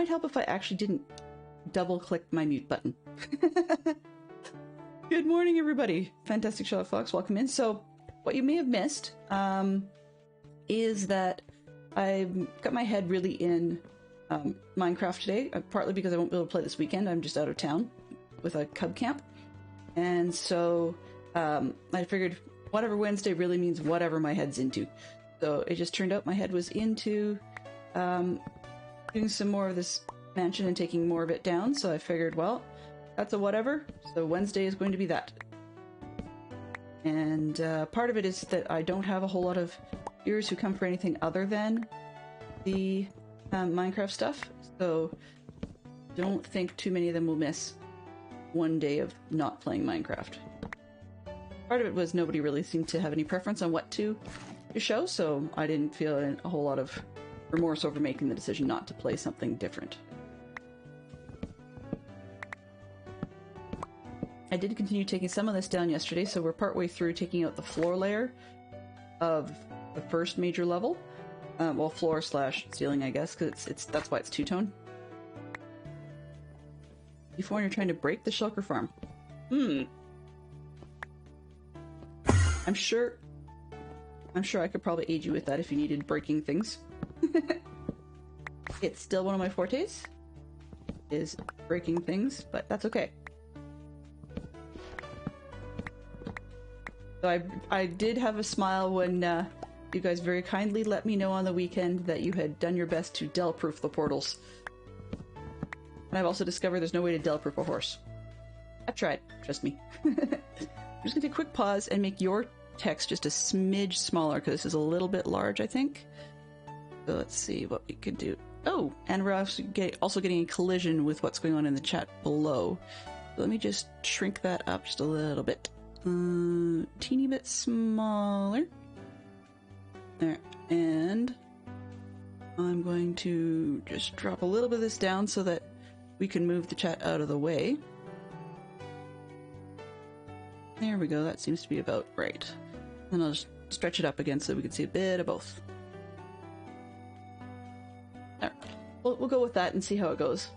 Might help if I actually didn't double-click my mute button. Good morning, everybody. Fantastic Sherlock Fox, welcome in. So, what you may have missed is that I've got my head really in Minecraft today, partly because I won't be able to play this weekend. I'm just out of town with a cub camp. And so I figured whatever Wednesday really means whatever my head's into. So it just turned out my head was into doing some more of this mansion and taking more of it down. So I figured, well, that's a whatever. So Wednesday is going to be that. And part of it is that I don't have a whole lot of viewers who come for anything other than the Minecraft stuff. So don't think too many of them will miss one day of not playing Minecraft. Part of it was nobody really seemed to have any preference on what to show, so I didn't feel a whole lot of remorse over making the decision not to play something different. I did continue taking some of this down yesterday, so we're partway through taking out the floor layer of the first major level. Well, floor slash ceiling, I guess, because that's why it's two-tone. Before you're trying to break the shulker farm. I'm sure I could probably aid you with that if you needed breaking things. It's still one of my fortes, is breaking things, but that's okay. So I did have a smile when you guys very kindly let me know on the weekend that you had done your best to Dell-proof the portals. And I've also discovered there's no way to Dell-proof a horse. I've tried, trust me. I'm just gonna take a quick pause and make your text just a smidge smaller, because this is a little bit large, I think. So let's see what we could do. Oh, and we're also getting a collision with what's going on in the chat below. So let me just shrink that up just a little bit. Teeny bit smaller. There, and I'm going to just drop a little bit of this down so that we can move the chat out of the way. There we go, that seems to be about right. And I'll just stretch it up again so we can see a bit of both. There. We'll go with that and see how it goes.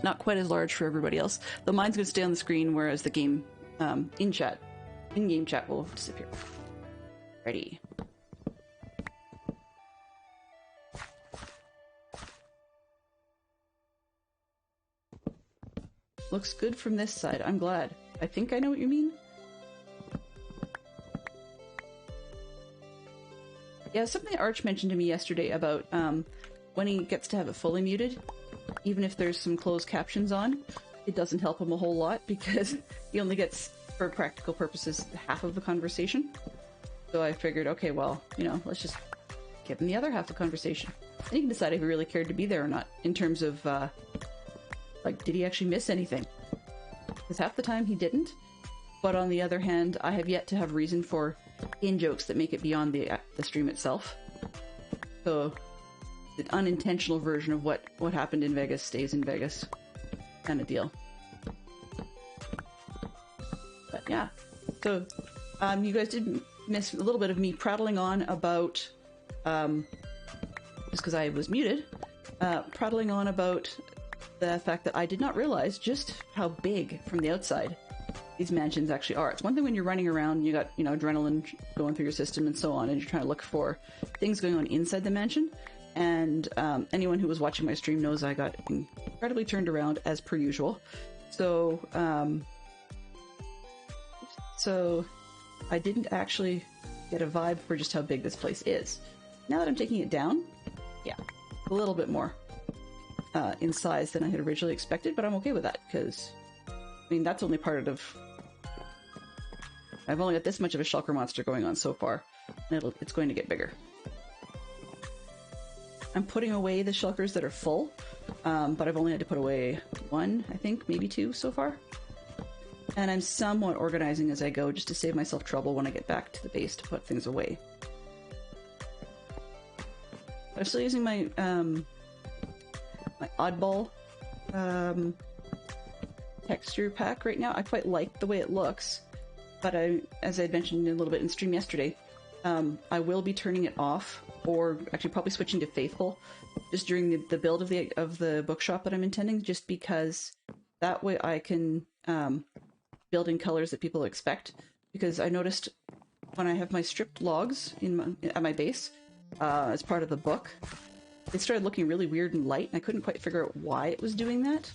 Not quite as large for everybody else. Though mine's going to stay on the screen, whereas the game in-game chat will disappear. Ready. Looks good from this side. I'm glad. I think I know what you mean. Yeah, something Arch mentioned to me yesterday about when he gets to have it fully muted, even if there's some closed captions on, it doesn't help him a whole lot because he only gets, for practical purposes, half of the conversation. So I figured, okay, well, you know, let's just give him the other half of the conversation. And he can decide if he really cared to be there or not, in terms of, like, did he actually miss anything? Because half the time he didn't. But on the other hand, I have yet to have reason for in-jokes that make it beyond the stream itself. So, the unintentional version of what happened in Vegas stays in Vegas. Kind of deal. But yeah. So, you guys did miss a little bit of me prattling on about, just because I was muted, prattling on about the fact that I did not realize just how big from the outside these mansions actually are. It's one thing when you're running around, you got, you know, adrenaline going through your system and so on, and you're trying to look for things going on inside the mansion. And anyone who was watching my stream knows I got incredibly turned around as per usual. So, so I didn't actually get a vibe for just how big this place is. Now that I'm taking it down, yeah, a little bit more in size than I had originally expected, but I'm okay with that, because, I mean, that's only part of... I've only got this much of a shulker monster going on so far, and it's going to get bigger. I'm putting away the shulkers that are full, but I've only had to put away one, I think, maybe two so far. And I'm somewhat organizing as I go, just to save myself trouble when I get back to the base to put things away. I'm still using my my oddball texture pack right now. I quite like the way it looks, but as I mentioned a little bit in stream yesterday, I will be turning it off, or actually probably switching to Faithful just during the build of the bookshop that I'm intending, just because that way I can build in colors that people expect. Because I noticed when I have my stripped logs at my base as part of the book, it started looking really weird and light, and I couldn't quite figure out why it was doing that.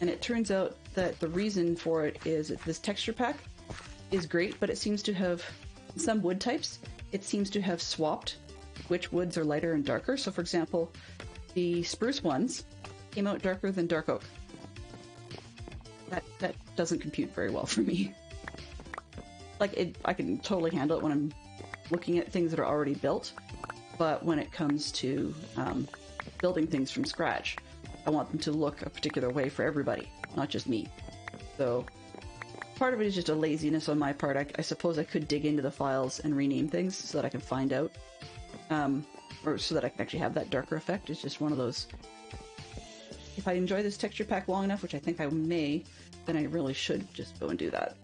And it turns out that the reason for it is that this texture pack is great, but it seems to have, some wood types, it seems to have swapped which woods are lighter and darker. So for example, the spruce ones came out darker than dark oak. That doesn't compute very well for me. Like, I can totally handle it when I'm looking at things that are already built, but when it comes to building things from scratch, I want them to look a particular way for everybody, not just me. So part of it is just a laziness on my part. I suppose I could dig into the files and rename things so that I can find out, or so that I can actually have that darker effect. It's just one of those, if I enjoy this texture pack long enough, which I think I may, then I really should just go and do that.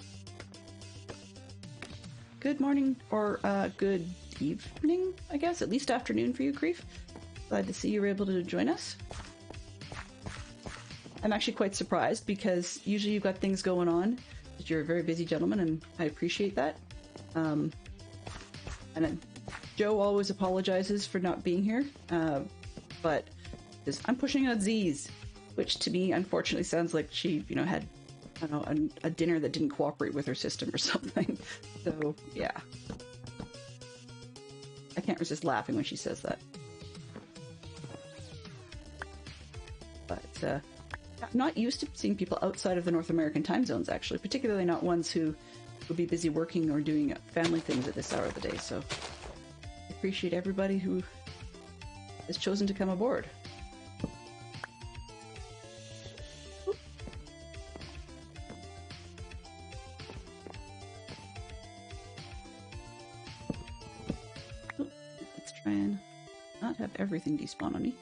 Good morning, or good evening, I guess, at least afternoon for you, Creef. Glad to see you were able to join us. I'm actually quite surprised, because usually you've got things going on. You're a very busy gentleman, and I appreciate that. And Joe always apologizes for not being here, but I'm pushing out Z's, which to me, unfortunately, sounds like she, had, I don't know, a dinner that didn't cooperate with her system or something. So, yeah. I can't resist laughing when she says that. But, I'm not used to seeing people outside of the North American time zones, actually, particularly not ones who would be busy working or doing family things at this hour of the day, so I appreciate everybody who has chosen to come aboard. Let's try and not have everything despawn on me.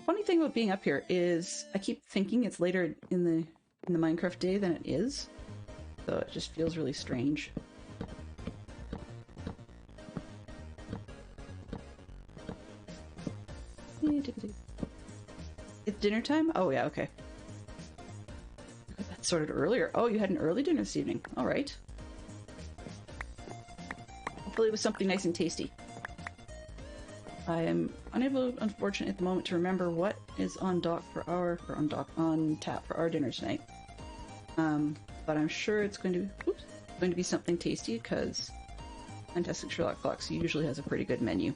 Funny thing about being up here is I keep thinking it's later in the Minecraft day than it is, so it just feels really strange. It's dinner time? Oh yeah, okay. That sorted earlier. Oh, you had an early dinner this evening. All right. Hopefully it was something nice and tasty. I am unable, unfortunately, at the moment to remember what is on tap for our dinner tonight. But I'm sure it's going to be something tasty, because Fantastic Sherlock Fox usually has a pretty good menu.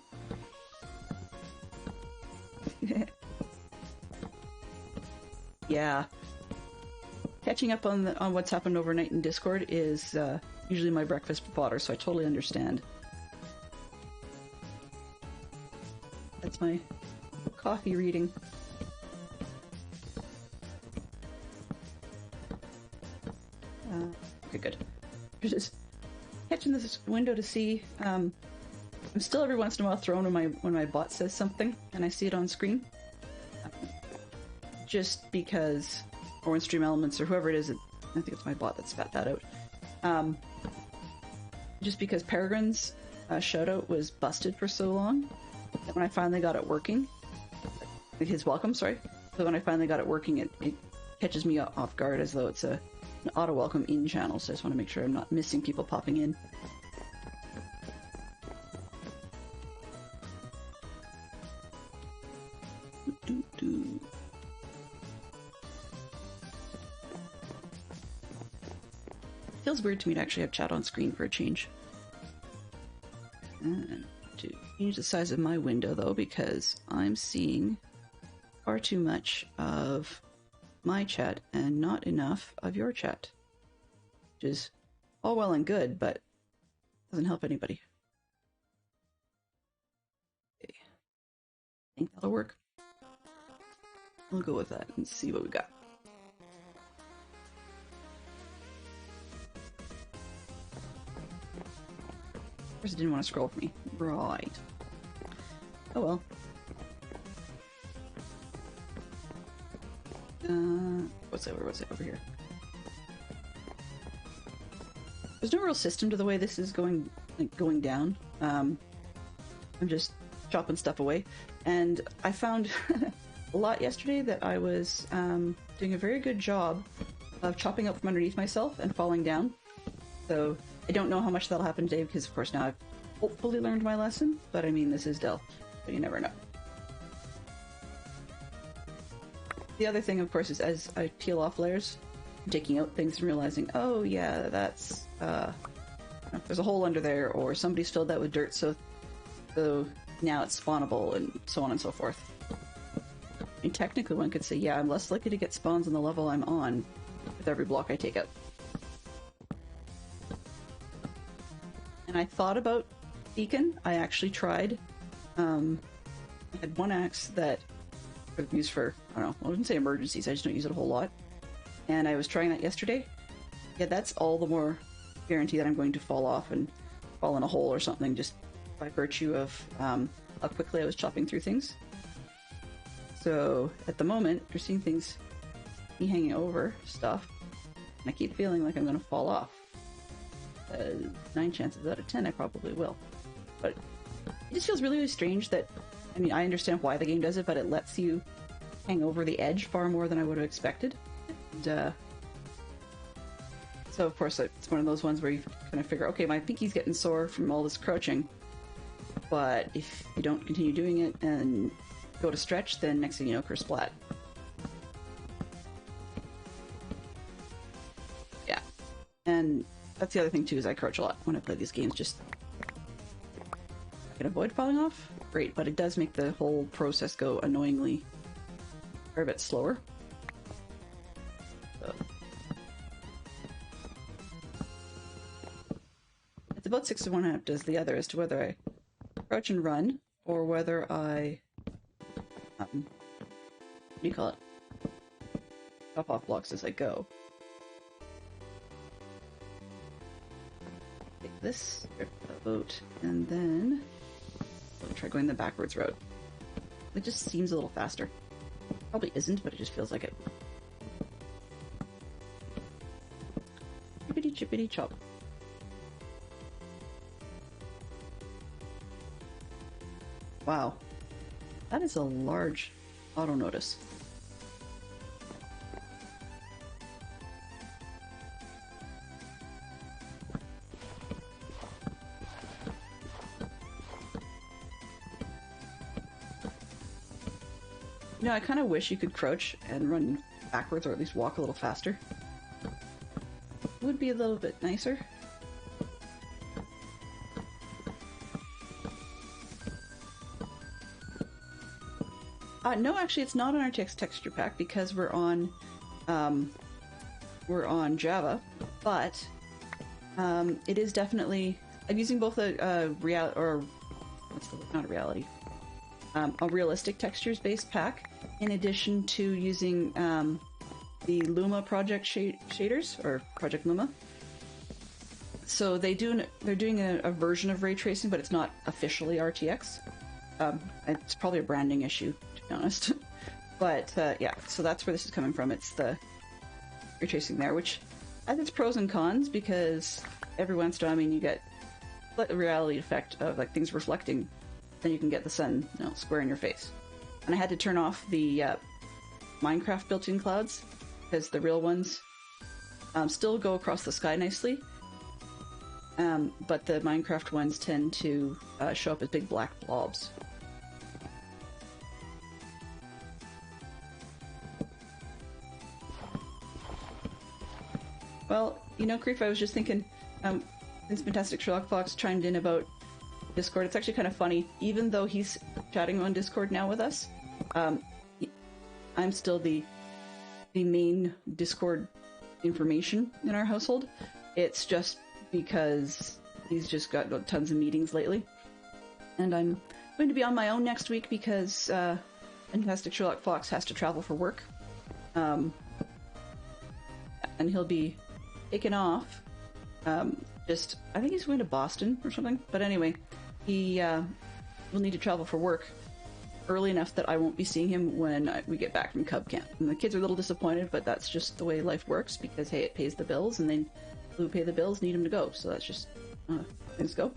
Yeah, catching up on what's happened overnight in Discord is usually my breakfast fodder, so I totally understand. That's my coffee reading. Okay, good. Just catching this window to see. I'm still every once in a while thrown when my bot says something and I see it on screen. Just because, or in Stream Elements or whoever it is, I think it's my bot that spat that out. Just because Peregrine's shoutout was busted for so long. And when I finally got it working, his welcome, sorry. So when I finally got it working, it catches me off guard as though it's an auto welcome in channel. So I just want to make sure I'm not missing people popping in. Feels weird to me to actually have chat on screen for a change. And to change the size of my window, though, because I'm seeing far too much of my chat and not enough of your chat. Which is all well and good, but doesn't help anybody. Okay. I think that'll work. We'll go with that and see what we got. Of course, it didn't want to scroll for me. Right. Oh well. What's it over here? There's no real system to the way this is going down. I'm just chopping stuff away. And I found a lot yesterday that I was doing a very good job of chopping up from underneath myself and falling down. So I don't know how much that'll happen today because, of course, now I've hopefully learned my lesson. But I mean, this is Dell, so you never know. The other thing, of course, is as I peel off layers, I'm taking out things and realizing, oh yeah, that's there's a hole under there, or somebody's filled that with dirt, so now it's spawnable, and so on and so forth. I mean, technically one could say, yeah, I'm less likely to get spawns on the level I'm on with every block I take out. And I thought about Beacon. I actually tried. I had one axe that I could use for, I don't know, I wouldn't say emergencies, I just don't use it a whole lot. And I was trying that yesterday. Yeah, that's all the more guarantee that I'm going to fall off and fall in a hole or something, just by virtue of how quickly I was chopping through things. So at the moment, you're seeing things me hanging over stuff, and I keep feeling like I'm going to fall off. 9 chances out of 10 I probably will. But it just feels really, really strange that, I mean, I understand why the game does it, but it lets you hang over the edge far more than I would have expected. And, so of course it's one of those ones where you kind of figure, okay, my pinky's getting sore from all this crouching, but if you don't continue doing it and go to stretch, then next thing you know, kersplat. Yeah. And that's the other thing too, is I crouch a lot when I play these games. Just I can avoid falling off, great, but it does make the whole process go annoyingly a bit slower. So it's about 6 of one, half does the other as to whether I crouch and run or whether I what do you call it? Chop off blocks as I go. Take this, grip the boat, and then I'll try going the backwards route. It just seems a little faster. Probably isn't, but it just feels like it. Chippity chippity chop. Wow. That is a large auto notice. You know, I kind of wish you could crouch and run backwards, or at least walk a little faster. Would be a little bit nicer. No, actually, it's not on our texture pack because we're on Java, but it is definitely. I'm using both a realistic textures based pack, in addition to using the Luma project shaders, or Project Luma. So they're doing a version of ray tracing, but it's not officially RTX. It's probably a branding issue, to be honest. But yeah, so that's where this is coming from. It's the ray tracing there, which has its pros and cons, because every once in a while, I mean, you get the reality effect of like things reflecting, then you can get the sun, you know, square in your face. And I had to turn off the Minecraft built-in clouds, because the real ones still go across the sky nicely, but the Minecraft ones tend to show up as big black blobs. Well, you know, Creef, I was just thinking, this Fantastic Sherlock Fox chimed in about Discord. It's actually kind of funny. Even though he's chatting on Discord now with us, I'm still the main Discord information in our household. It's just because he's just got tons of meetings lately. And I'm going to be on my own next week because Fantastic Sherlock Fox has to travel for work. And he'll be taken off. I think he's going to Boston or something. But anyway, he will need to travel for work early enough that I won't be seeing him when we get back from Cub Camp. And the kids are a little disappointed, but that's just the way life works, because, hey, it pays the bills, and then who pay the bills need him to go. So that's just things go.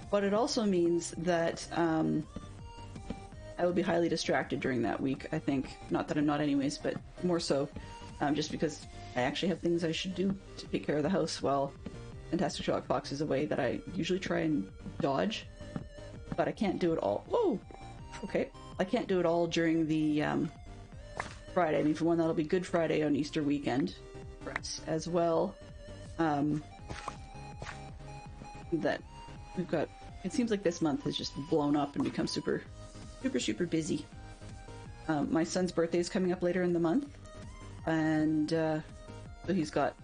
But it also means that I will be highly distracted during that week, I think. Not that I'm not anyways, but more so just because I actually have things I should do to take care of the house while Fantastic Sherlock Fox is away that I usually try and dodge. But I can't do it all. Whoa! Okay. I can't do it all during the Friday. I mean, for one, that'll be Good Friday on Easter weekend for us as well. That we've got... It seems like this month has just blown up and become super busy. My son's birthday is coming up later in the month, and so he's got,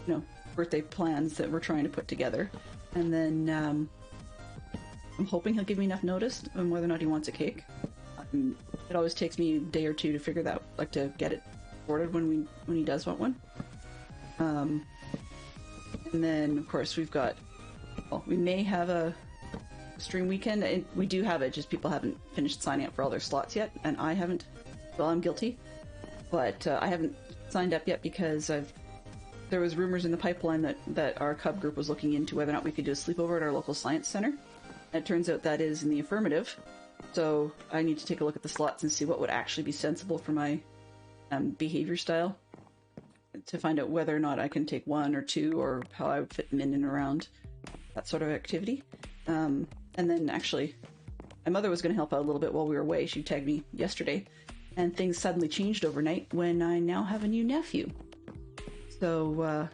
you know, birthday plans that we're trying to put together. And then I'm hoping he'll give me enough notice on whether or not he wants a cake. It always takes me a day or two to figure that, like, to get it ordered when he does want one. And then of course we've got, well, we may have a stream weekend, and we do have it, just people haven't finished signing up for all their slots yet, and I haven't. Well, I'm guilty, but I haven't signed up yet because there was rumors in the pipeline that our Cub group was looking into whether or not we could do a sleepover at our local science center. And it turns out that is in the affirmative, so I need to take a look at the slots and see what would actually be sensible for my behavior style, to find out whether or not I can take one or two, or how I would fit them in and around that sort of activity. And then actually, my mother was going to help out a little bit while we were away. She tagged me yesterday, and things suddenly changed overnight when I now have a new nephew. So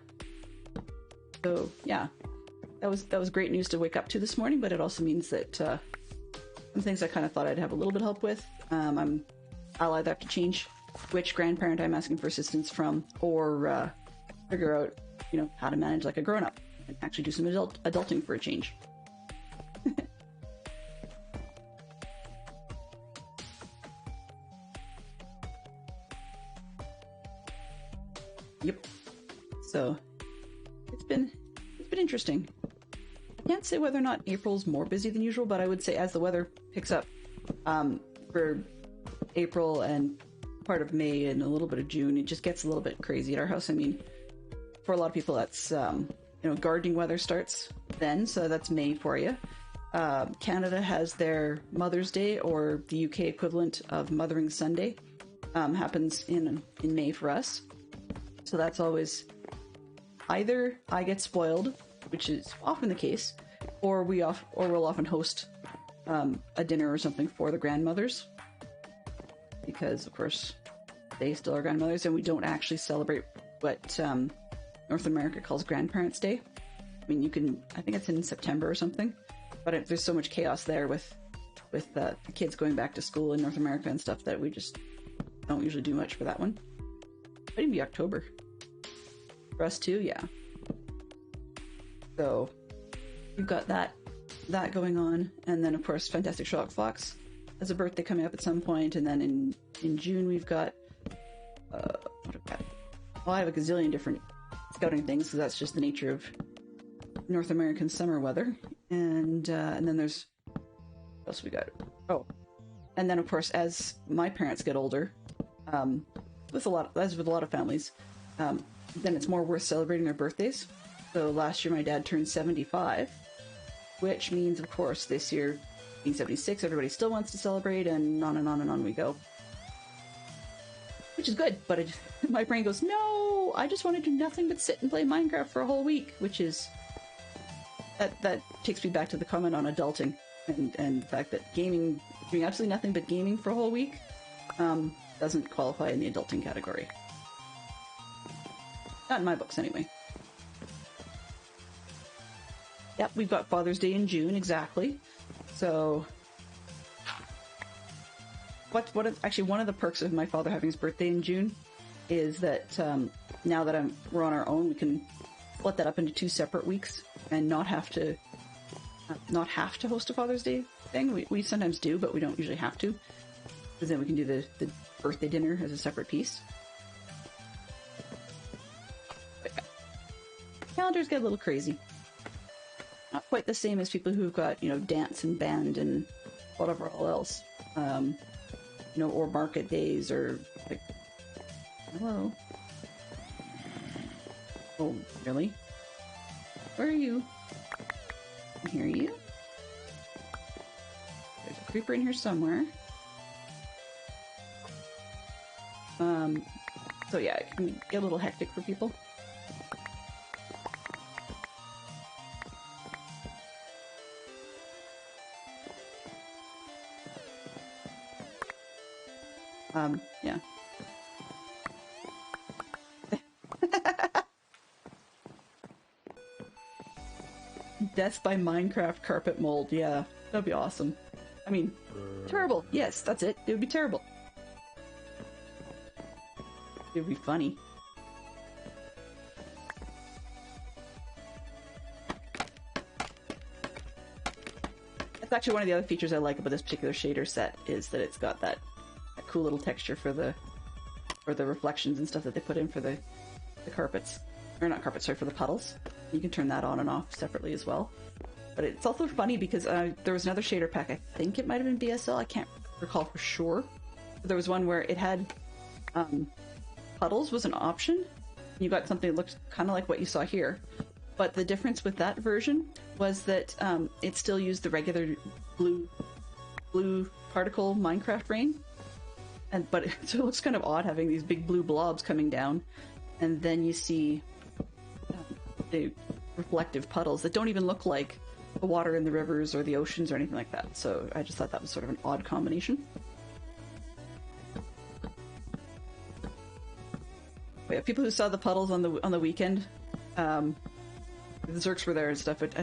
yeah, that was great news to wake up to this morning. But it also means that some things I kind of thought I'd have a little bit of help with, I'll either have to change which grandparent I'm asking for assistance from, or figure out, you know, how to manage like a grown-up and actually do some adulting for a change. Yep. So it's been interesting. I can't say whether or not April's more busy than usual, but I would say as the weather picks up for April and part of May and a little bit of June, it just gets a little bit crazy at our house. I mean, for a lot of people, that's you know, gardening weather starts then, so that's May for you. Canada has their Mother's Day, or the UK equivalent of Mothering Sunday, happens in May for us. So that's always either I get spoiled, which is often the case, or we'll often host a dinner or something for the grandmothers, because of course they still are grandmothers, and we don't actually celebrate what North America calls Grandparents' Day. I mean, I think it's in September or something, but there's so much chaos there with the kids going back to school in North America and stuff that we just don't usually do much for that one. Might even be October. For us too, yeah. So we've got that going on, and then of course Fantastic Sherlock Fox has a birthday coming up at some point, and then in June we've got what have I got? Well, I have a gazillion different scouting things, because that's just the nature of North American summer weather. And then there's, what else we got? Oh, and then of course as my parents get older, as with a lot of families, then it's more worth celebrating their birthdays. So last year my dad turned 75, which means, of course, this year, being 76, everybody still wants to celebrate, and on and on and on we go. Which is good, but my brain goes, no, I just want to do nothing but sit and play Minecraft for a whole week, which is... That takes me back to the comment on adulting, and the fact that doing absolutely nothing but gaming for a whole week doesn't qualify in the adulting category. Not in my books, anyway. Yep, we've got Father's Day in June, exactly. So, actually, one of the perks of my father having his birthday in June is that now that we're on our own, we can split that up into 2 separate weeks and not have to host a Father's Day thing. We sometimes do, but we don't usually have to, because then we can do the birthday dinner as a separate piece. Calendars get a little crazy. Not quite the same as people who've got, you know, dance and band and whatever all else. You know, or market days, or like... Hello? Oh, really? Where are you? I hear you. creeper in here somewhere. So yeah, it can get a little hectic for people. Yeah. Death by Minecraft carpet mold, yeah. That'd be awesome. I mean, terrible. Yes, that's it. It would be terrible. It would be funny. That's actually one of the other features I like about this particular shader set, is that it's got that cool little texture for the reflections and stuff that they put in for the carpets. Or not carpets, sorry, for the puddles. You can turn that on and off separately as well. But it's also funny because there was another shader pack, I think it might have been BSL, I can't recall for sure. But there was one where it had puddles was an option. You got something that looked kind of like what you saw here. But the difference with that version was that it still used the regular blue particle Minecraft rain. But so it looks kind of odd having these big blue blobs coming down, and then you see the reflective puddles that don't even look like the water in the rivers or the oceans or anything like that. So I just thought that was sort of an odd combination. But yeah, people who saw the puddles on the weekend, the Zerks were there and stuff, but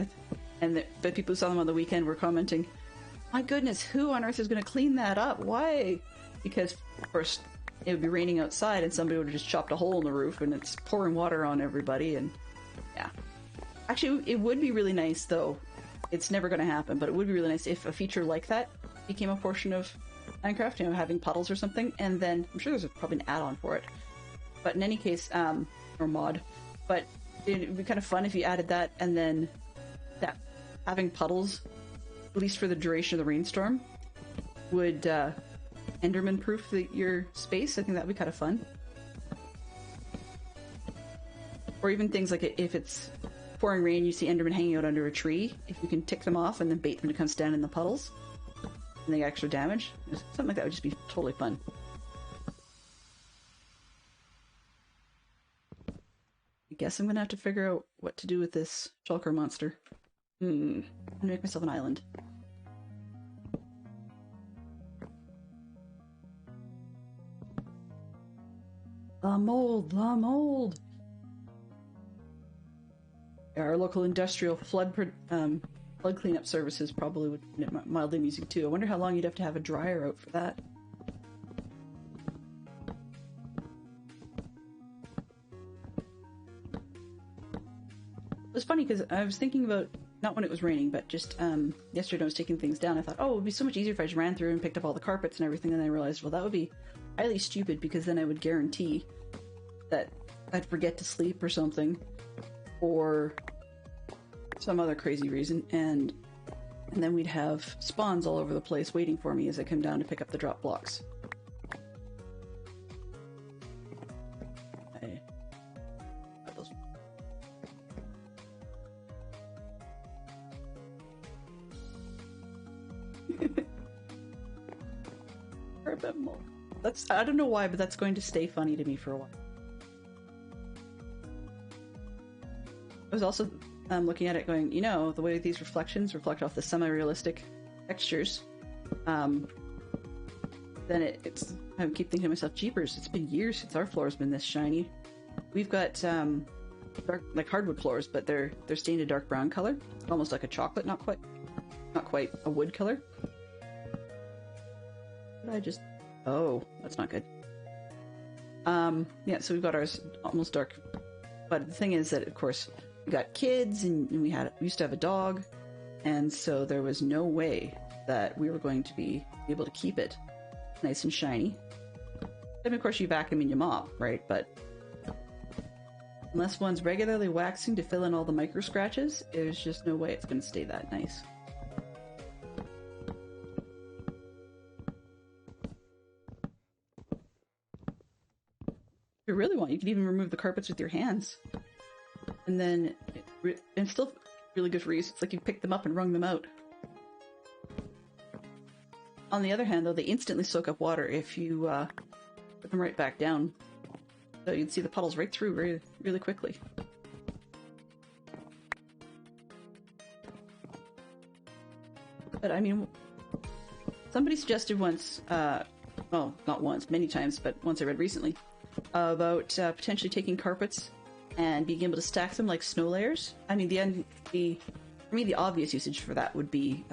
people who saw them on the weekend were commenting, "My goodness, who on earth is going to clean that up? Why?" Because of course it would be raining outside and somebody would have just chopped a hole in the roof and it's pouring water on everybody, and yeah. Actually, it would be really nice, though. It's never going to happen, but it would be really nice if a feature like that became a portion of Minecraft, you know, having puddles or something, and then I'm sure there's probably an add-on for it. But in any case, or mod, but it would be kind of fun if you added that, and then that having puddles, at least for the duration of the rainstorm, would Enderman-proof your space. I think that would be kind of fun. Or even things like if it's pouring rain, you see Enderman hanging out under a tree, if you can tick them off and then bait them to come stand in the puddles, and they get extra damage. Something like that would just be totally fun. I guess I'm gonna have to figure out what to do with this shulker monster. I'm gonna make myself an island. The mold! The mold! Our local industrial flood cleanup services probably would find it mildly amusing too. I wonder how long you'd have to have a dryer out for that. It was funny because I was thinking about, not when it was raining, but just yesterday I was taking things down. I thought, oh, it would be so much easier if I just ran through and picked up all the carpets and everything, and then I realized, well, that would be highly stupid because then I would guarantee that I'd forget to sleep or something, or some other crazy reason, and then we'd have spawns all over the place waiting for me as I come down to pick up the drop blocks. I don't know why, but that's going to stay funny to me for a while. I was also looking at it going, you know, the way these reflections reflect off the semi-realistic textures, then I keep thinking to myself, jeepers, it's been years since our floor's been this shiny. We've got dark, like hardwood floors, but they're stained a dark brown color, almost like a chocolate, not quite a wood color. But oh, that's not good. Yeah, so we've got ours almost dark, but the thing is that, of course, we got kids, and we used to have a dog, and so there was no way that we were going to be able to keep it nice and shiny. I mean, of course, you vacuum and you mop, right? But unless one's regularly waxing to fill in all the micro scratches, there's just no way it's going to stay that nice. If you really want, you can even remove the carpets with your hands. And then, it's still really good for use. It's like you picked them up and wrung them out. On the other hand, though, they instantly soak up water if you put them right back down. So you'd see the puddles right through really, really quickly. But I mean, somebody suggested once, well, not once, many times, but once I read recently, about potentially taking carpets and being able to stack them like snow layers. I mean, for me, the obvious usage for that would be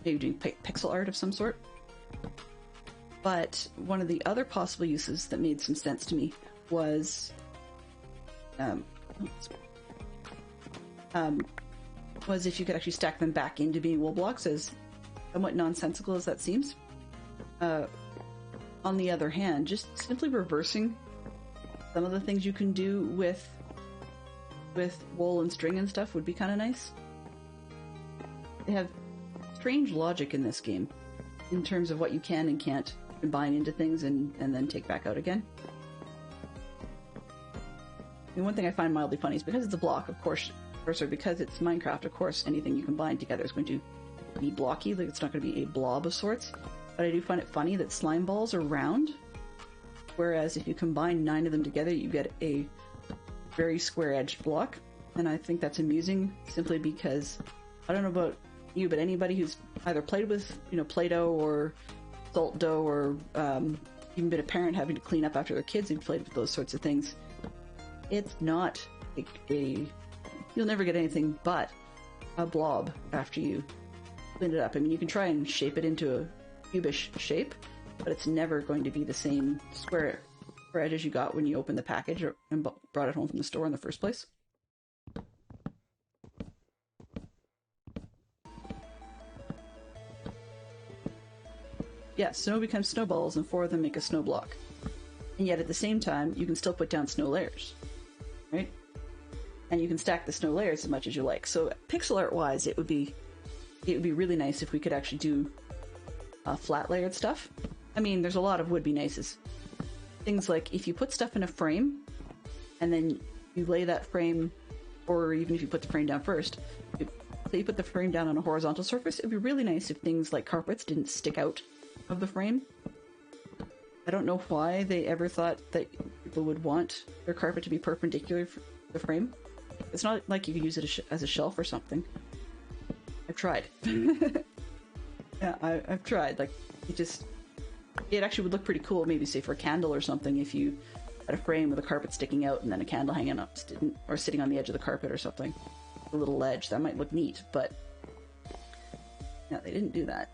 maybe doing pixel art of some sort. But one of the other possible uses that made some sense to me was if you could actually stack them back into being wool blocks, as somewhat nonsensical as that seems. On the other hand, just simply reversing some of the things you can do with wool and string and stuff would be kind of nice. They have strange logic in this game in terms of what you can and can't combine into things and then take back out again. And one thing I find mildly funny is because it's a block, of course, or because it's Minecraft, of course, anything you combine together is going to be blocky, like it's not going to be a blob of sorts. But I do find it funny that slime balls are round, whereas if you combine 9 of them together, you get a very square-edged block. And I think that's amusing simply because, I don't know about you, but anybody who's either played with, Play-Doh or salt dough or even been a parent having to clean up after their kids who've played with those sorts of things, it's not you'll never get anything but a blob after you clean it up. I mean, you can try and shape it into a cubish shape, but it's never going to be the same square edges you got when you opened the package and brought it home from the store in the first place. Yeah, snow becomes snowballs and 4 of them make a snow block. And yet at the same time, you can still put down snow layers, right? And you can stack the snow layers as much as you like. So pixel art wise, it would be really nice if we could actually do flat layered stuff. I mean, there's a lot of would-be nices. Things like if you put stuff in a frame and then you lay that frame, or even if you put the frame down first, say you put the frame down on a horizontal surface, it'd be really nice if things like carpets didn't stick out of the frame. I don't know why they ever thought that people would want their carpet to be perpendicular to the frame. It's not like you could use it as a shelf or something. I've tried. Yeah, I've tried. Like, it actually would look pretty cool, maybe say for a candle or something, if you had a frame with a carpet sticking out and then a candle hanging up, or sitting on the edge of the carpet or something. A little ledge. That might look neat, but no, they didn't do that.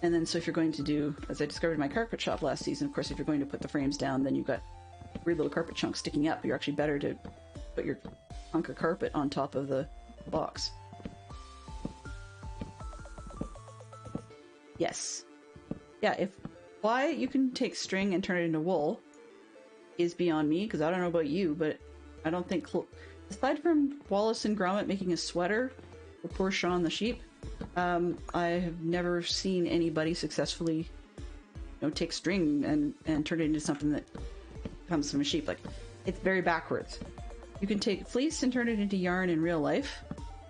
And then, so if you're going to do, as I discovered in my carpet shop last season, of course, if you're going to put the frames down, then you've got 3 little carpet chunks sticking up. You're actually better to put your hunk of carpet on top of the box. Yes. Yeah, why you can take string and turn it into wool is beyond me, because I don't know about you, but I don't think, aside from Wallace and Gromit making a sweater for poor Sean the sheep, I have never seen anybody successfully, take string and turn it into something that comes from a sheep. Like, it's very backwards. You can take fleece and turn it into yarn in real life,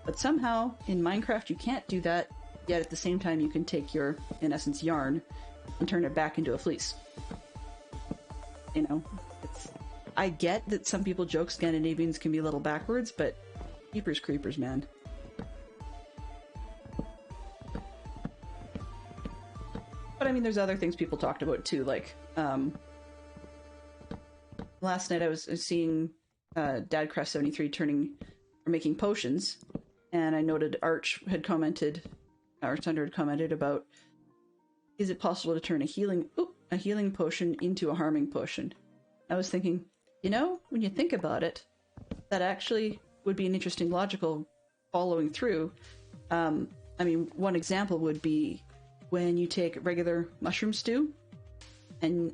but somehow in Minecraft you can't do that, yet at the same time you can take your, in essence, yarn and turn it back into a fleece. I get that some people joke Scandinavians can be a little backwards, but jeepers creepers, man. But I mean, there's other things people talked about too, like, last night I was seeing DadCraft73 making potions, and I noted Arch had commented about, is it possible to turn a healing potion into a harming potion? I was thinking, when you think about it, that actually would be an interesting logical following through. I mean, one example would be when you take regular mushroom stew and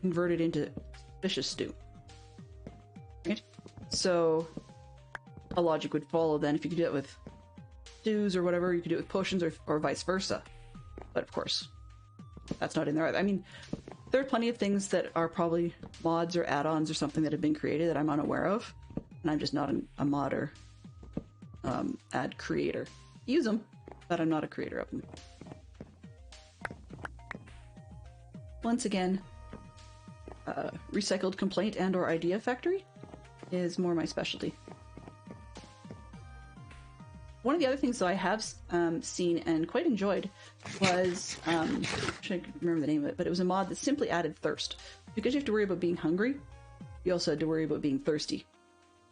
convert it into vicious stew. Right? So a logic would follow then. If you could do it with stews or whatever, you could do it with potions or vice versa. But of course, that's not in there either. I mean, there are plenty of things that are probably mods or add-ons or something that have been created that I'm unaware of, and I'm just not a mod or ad creator. Use them, but I'm not a creator of them. once again, recycled complaint and or idea factory is more my specialty. One of the other things that I have seen and quite enjoyed was, I'm trying to remember the name of it, but it was a mod that simply added thirst. Because you have to worry about being hungry, you also had to worry about being thirsty.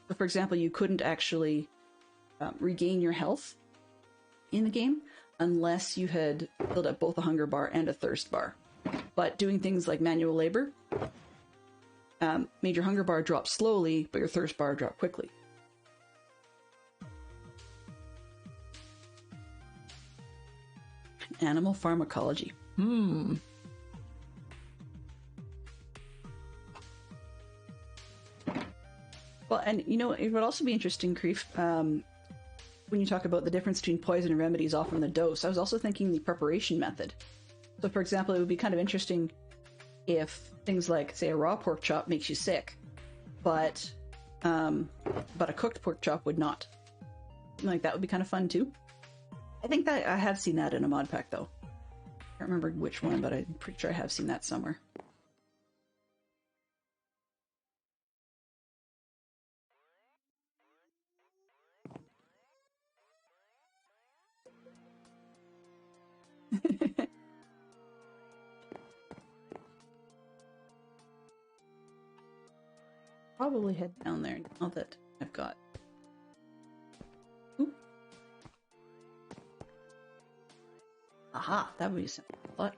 So for example, you couldn't actually regain your health in the game unless you had filled up both a hunger bar and a thirst bar. But doing things like manual labor made your hunger bar drop slowly, but your thirst bar drop quickly. Animal pharmacology. Well, and you know, it would also be interesting, Creef, when you talk about the difference between poison and remedies off from the dose. I was also thinking the preparation method. So, for example, it would be kind of interesting if things like, say, a raw pork chop makes you sick, but a cooked pork chop would not. Like, that would be kind of fun too. I think that I have seen that in a mod pack, though. I can't remember which one, but I'm pretty sure I have seen that somewhere. Probably head down there now that I've got... Ooh. Aha, that would be simple. What?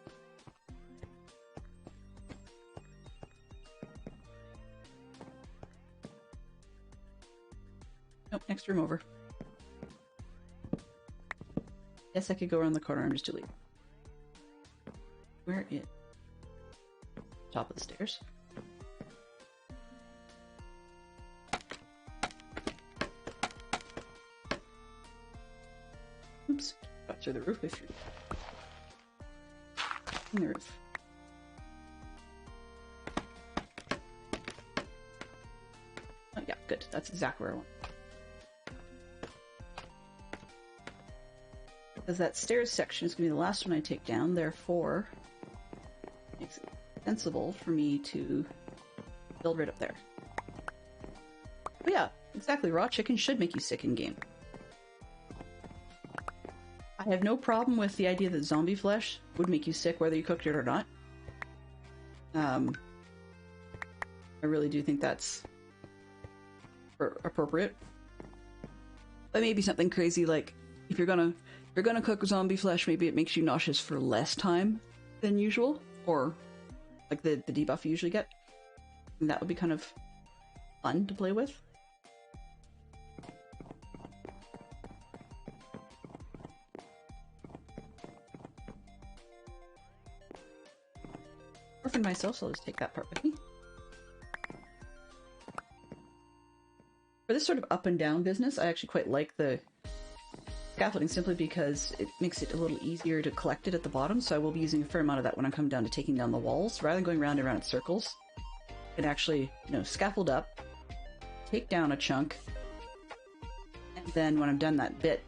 Nope, next room over. Guess I could go around the corner and just delete. Where is... Top of the stairs. Oops, got through the roof if you're in the roof. Oh yeah, good. That's exactly where I want. Because that stairs section is going to be the last one I take down, therefore it makes it sensible for me to build right up there. But yeah, exactly. Raw chicken should make you sick in game. I have no problem with the idea that zombie flesh would make you sick whether you cooked it or not. I really do think that's appropriate. But maybe something crazy like if you're gonna cook zombie flesh, maybe it makes you nauseous for less time than usual, or like the debuff you usually get. And that would be kind of fun to play with. Orphan myself, so I'll just take that part with me. For this sort of up and down business, I actually quite like the scaffolding simply because it makes it a little easier to collect it at the bottom, so I will be using a fair amount of that when I come down to taking down the walls. Rather than going round and round in circles, I can actually, you know, scaffold up, take down a chunk, and then when I'm done that bit,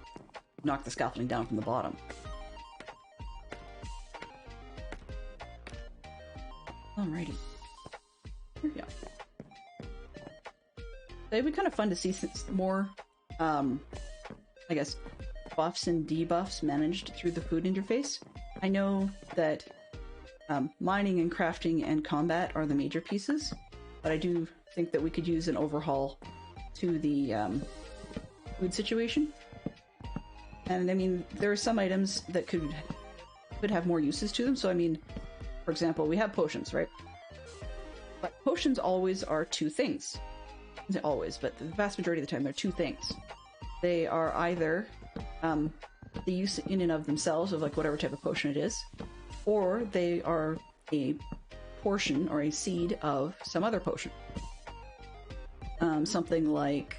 knock the scaffolding down from the bottom. Alrighty. Here we go. It'd be kind of fun to see more, I guess, buffs and debuffs managed through the food interface. I know that mining and crafting and combat are the major pieces, but I do think that we could use an overhaul to the food situation. And I mean, there are some items that could have more uses to them. So I mean, for example, we have potions, right? But potions always are two things. Not always, but the vast majority of the time they're two things. They are either the use in and of themselves of like whatever type of potion it is, or they are a portion or a seed of some other potion. Something like,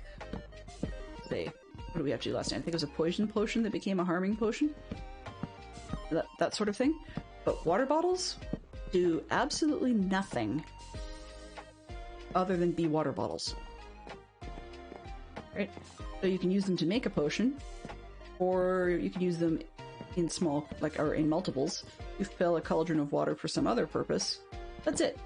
say, what did we have to do last night? I think it was a poison potion that became a harming potion. That sort of thing. But water bottles do absolutely nothing other than be water bottles. Right? So you can use them to make a potion, or you can use them in small, like, or in multiples. You fill a cauldron of water for some other purpose. That's it.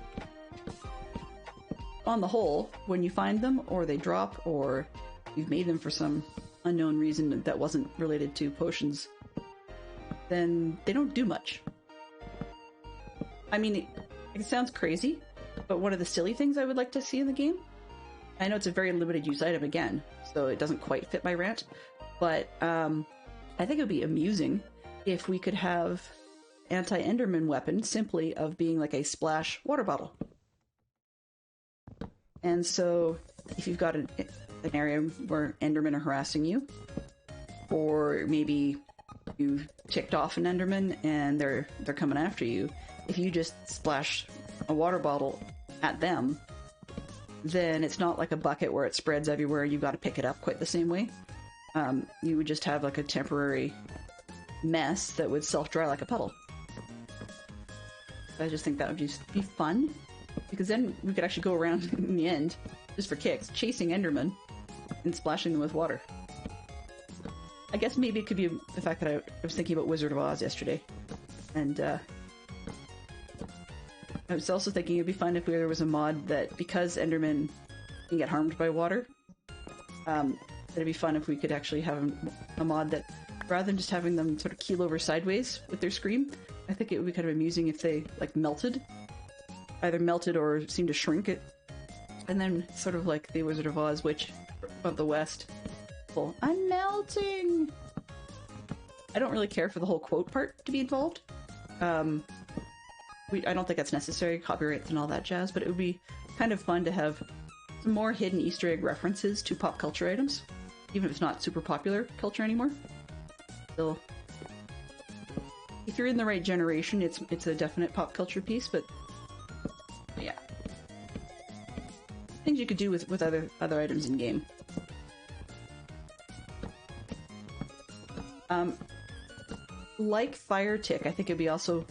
On the whole, when you find them, or they drop, or you've made them for some unknown reason that wasn't related to potions, then they don't do much. I mean, it sounds crazy, but one of the silly things I would like to see in the game, I know it's a very limited use item again, so it doesn't quite fit my rant, but I think it would be amusing if we could have anti-Enderman weapon simply of being like a splash water bottle. And so if you've got an area where Endermen are harassing you, or maybe you've ticked off an Enderman and they're coming after you, if you just splash a water bottle at them, then it's not like a bucket where it spreads everywhere and you've got to pick it up quite the same way. You would just have like a temporary mess that would self-dry like a puddle. I just think that would just be fun, because then we could actually go around in the end, just for kicks, chasing Endermen and splashing them with water. I guess maybe it could be the fact that I was thinking about Wizard of Oz yesterday, and I was also thinking it'd be fun if there was a mod that, because Endermen can get harmed by water, it'd be fun if we could actually have a mod that, rather than just having them sort of keel over sideways with their scream, I think it would be kind of amusing if they, like, melted. Either melted or seemed to shrink it. And then, sort of like the Wizard of Oz witch of the West. Well, I'm melting! I don't really care for the whole quote part to be involved. I don't think that's necessary, copyrights and all that jazz, but it would be kind of fun to have some more hidden Easter egg references to pop culture items, even if it's not super popular culture anymore. Still, if you're in the right generation, it's a definite pop culture piece, but yeah. Things you could do with other items in game. Like Fire Tick, I think it'd be also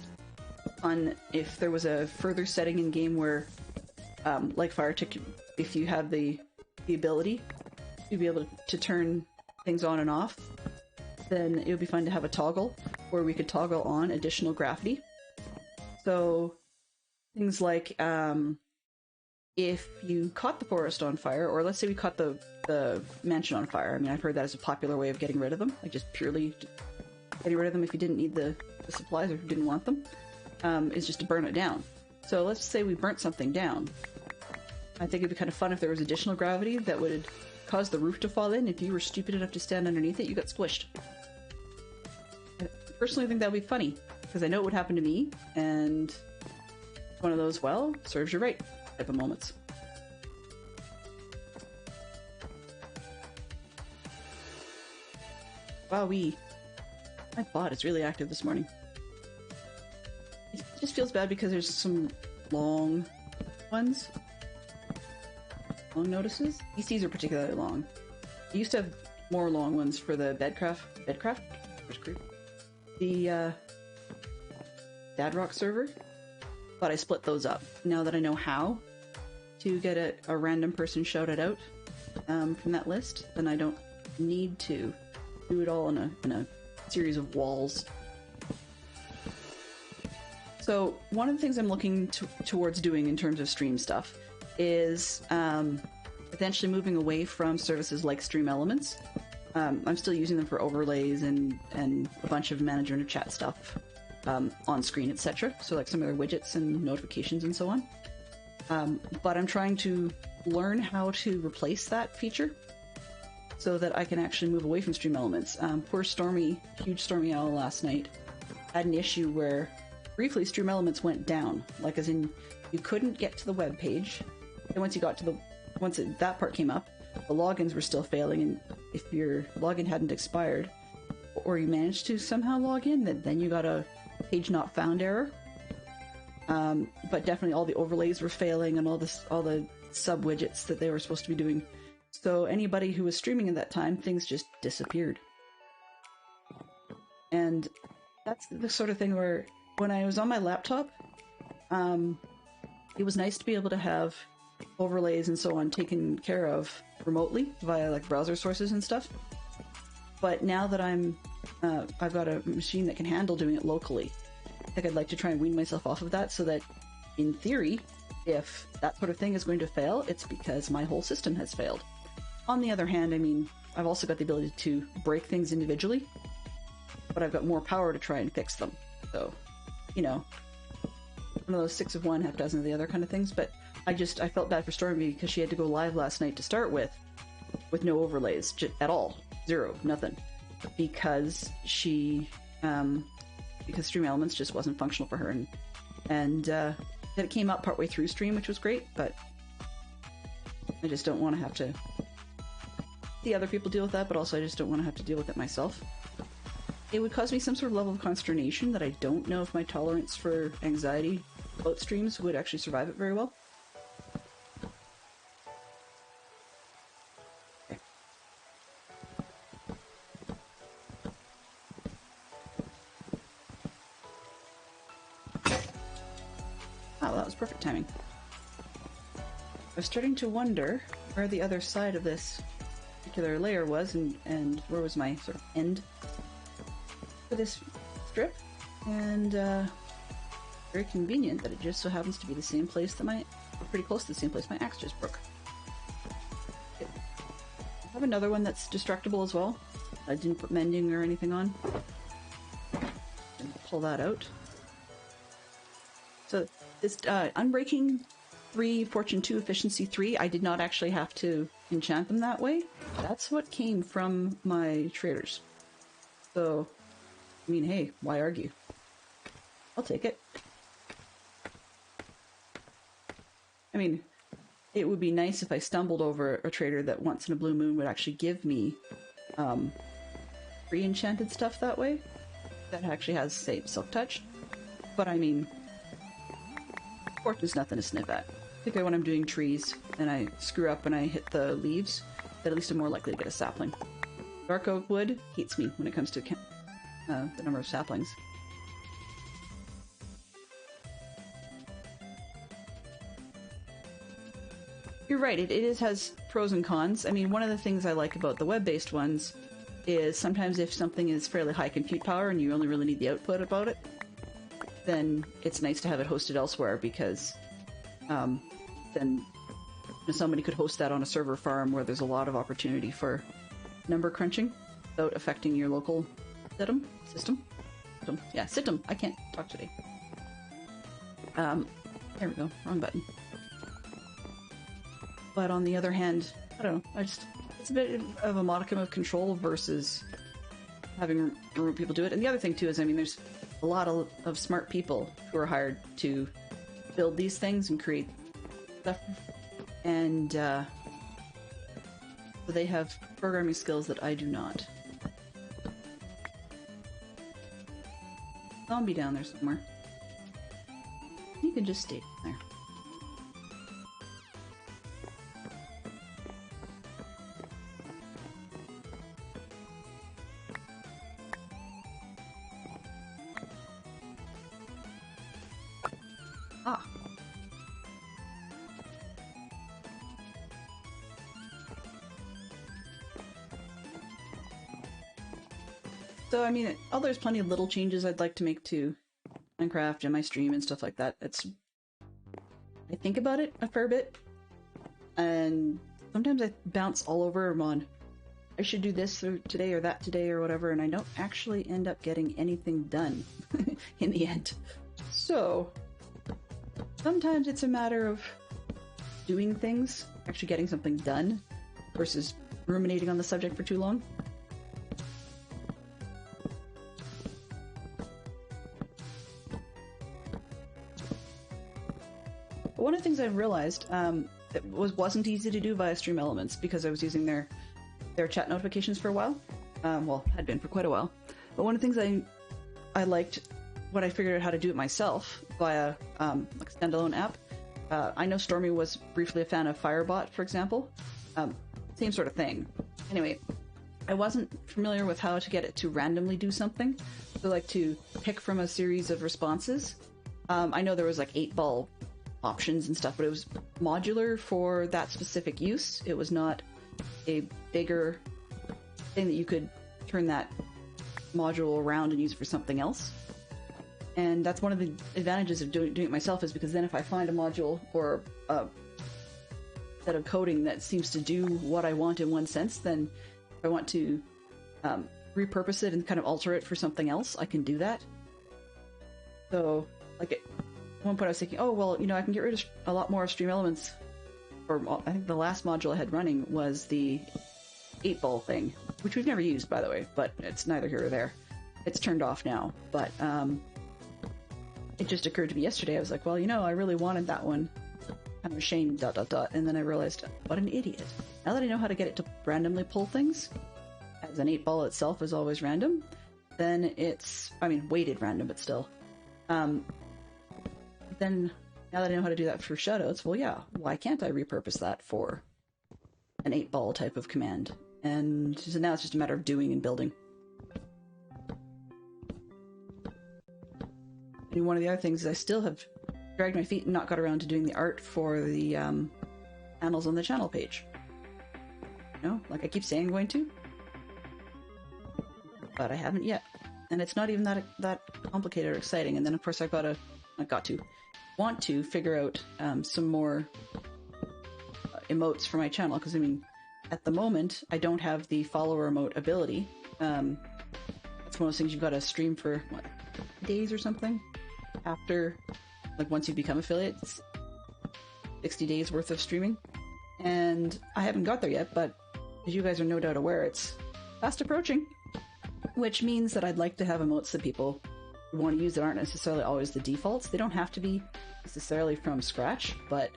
fun if there was a further setting in game where, like Fire Tick, if you have the ability to be able to turn things on and off, then it would be fun to have a toggle where we could toggle on additional gravity. So things like if you caught the forest on fire, or let's say we caught the mansion on fire. I mean, I've heard that as a popular way of getting rid of them, like just purely getting rid of them if you didn't need the supplies or if you didn't want them, is just to burn it down. So let's say we burnt something down. I think it'd be kind of fun if there was additional gravity that would cause the roof to fall in. If you were stupid enough to stand underneath it, you got squished. I personally think that would be funny, because I know it would happen to me, and it's one of those, well, serves you right type of moments. Wowee. My bot is really active this morning. It just feels bad because there's some long ones. Long notices? DCs are particularly long. I used to have more long ones for the Bedcraft? The Dadrock server, but I split those up. Now that I know how to get a random person shouted out from that list, then I don't need to do it all in a series of walls. So one of the things I'm looking towards doing in terms of stream stuff is eventually moving away from services like Stream Elements. I'm still using them for overlays and a bunch of manager and chat stuff on screen, etc. So like some of their widgets and notifications and so on. But I'm trying to learn how to replace that feature so that I can actually move away from Stream Elements. Poor Stormy, huge Stormy Owl last night, had an issue where briefly Stream Elements went down. Like as in, you couldn't get to the web page, and once that part came up, the logins were still failing, and if your login hadn't expired, or you managed to somehow log in, then you got a page not found error. But definitely all the overlays were failing, and all the sub widgets that they were supposed to be doing. So anybody who was streaming at that time, things just disappeared. And that's the sort of thing where, when I was on my laptop, it was nice to be able to have overlays and so on taken care of remotely via like browser sources and stuff. But now that I'm I've got a machine that can handle doing it locally. I think I'd like to try and wean myself off of that so that, in theory, if that sort of thing is going to fail, it's because my whole system has failed. On the other hand, I mean, I've also got the ability to break things individually, but I've got more power to try and fix them. So, you know, one of those 6 of one, half dozen of the other kind of things. But I felt bad for Stormy because she had to go live last night to start with no overlays at all. Zero, nothing. Because because Stream Elements just wasn't functional for her, and then it came up partway through stream, which was great, but I just don't want to have to see other people deal with that, but also I just don't want to have to deal with it myself. It would cause me some sort of level of consternation that I don't know if my tolerance for anxiety about streams would actually survive it very well. Oh, that was perfect timing. I was starting to wonder where the other side of this particular layer was, and where was my sort of end for this strip, and very convenient that it just so happens to be the same place that pretty close to the same place my axe just broke. Okay. I have another one that's destructible as well. I didn't put mending or anything on. Didn't pull that out. So this Unbreaking 3, Fortune 2, Efficiency 3, I did not actually have to enchant them that way. That's what came from my traders. So, I mean, hey, why argue? I'll take it. I mean, it would be nice if I stumbled over a trader that once in a blue moon would actually give me free enchanted stuff that way. That actually has, say, Silk Touch. But I mean, Fortune's nothing to sniff at. Particularly when I'm doing trees and I screw up and I hit the leaves, at least I'm more likely to get a sapling. Dark oak wood hates me when it comes to the number of saplings. You're right, it has pros and cons. I mean, one of the things I like about the web-based ones is sometimes if something is fairly high compute power and you only really need the output about it, then it's nice to have it hosted elsewhere, because then somebody could host that on a server farm where there's a lot of opportunity for number crunching without affecting your local system. Yeah, system. I can't talk today. There we go. Wrong button. But on the other hand, I don't know. It's a bit of a modicum of control versus having remote people do it. And the other thing too is, I mean, there's a lot of smart people who are hired to build these things and create stuff, and so they have programming skills that I do not. Zombie down there somewhere. You can just stay there. Ah. So, I mean, there's plenty of little changes I'd like to make to Minecraft and my stream and stuff like that. I think about it a fair bit, and sometimes I bounce all over them on, I should do this today or that today or whatever, and I don't actually end up getting anything done in the end. So, sometimes it's a matter of doing things, actually getting something done, versus ruminating on the subject for too long. One of the things I've realized that wasn't easy to do via Stream Elements, because I was using their chat notifications for a while. Well, had been for quite a while. But one of the things I liked when I figured out how to do it myself via like a standalone app. I know Stormy was briefly a fan of Firebot, for example. Same sort of thing. Anyway, I wasn't familiar with how to get it to randomly do something. So, like, to pick from a series of responses. I know there was like 8-ball options and stuff, but it was modular for that specific use. It was not a bigger thing that you could turn that module around and use it for something else. And that's one of the advantages of doing it myself, is because then if I find a module or a set of coding that seems to do what I want in one sense, then if I want to repurpose it and kind of alter it for something else, I can do that. So, like, at one point I was thinking, oh, well, you know, I can get rid of a lot more of Stream Elements. Or I think the last module I had running was the 8-ball thing, which we've never used, by the way, but it's neither here or there. It's turned off now, but it just occurred to me yesterday. I was like, well, you know, I really wanted that one. I'm ashamed, ... And then I realized, what an idiot. Now that I know how to get it to randomly pull things, as an 8-ball itself is always random, then it's, I mean, weighted random, but still. Then, now that I know how to do that for shutouts, well, yeah, why can't I repurpose that for an 8-ball type of command? And so now it's just a matter of doing and building. And one of the other things is I still have dragged my feet and not got around to doing the art for the panels on the channel page. You know, like I keep saying I'm going to, but I haven't yet. And it's not even that complicated or exciting. And then of course I want to figure out some more emotes for my channel, because I mean, at the moment I don't have the follower emote ability. That's one of those things you've got to stream for what, days or something after, like, once you become affiliates, 60 days worth of streaming, and I haven't got there yet. But as you guys are no doubt aware, it's fast approaching, which means that I'd like to have emotes that people want to use that aren't necessarily always the defaults. They don't have to be necessarily from scratch, but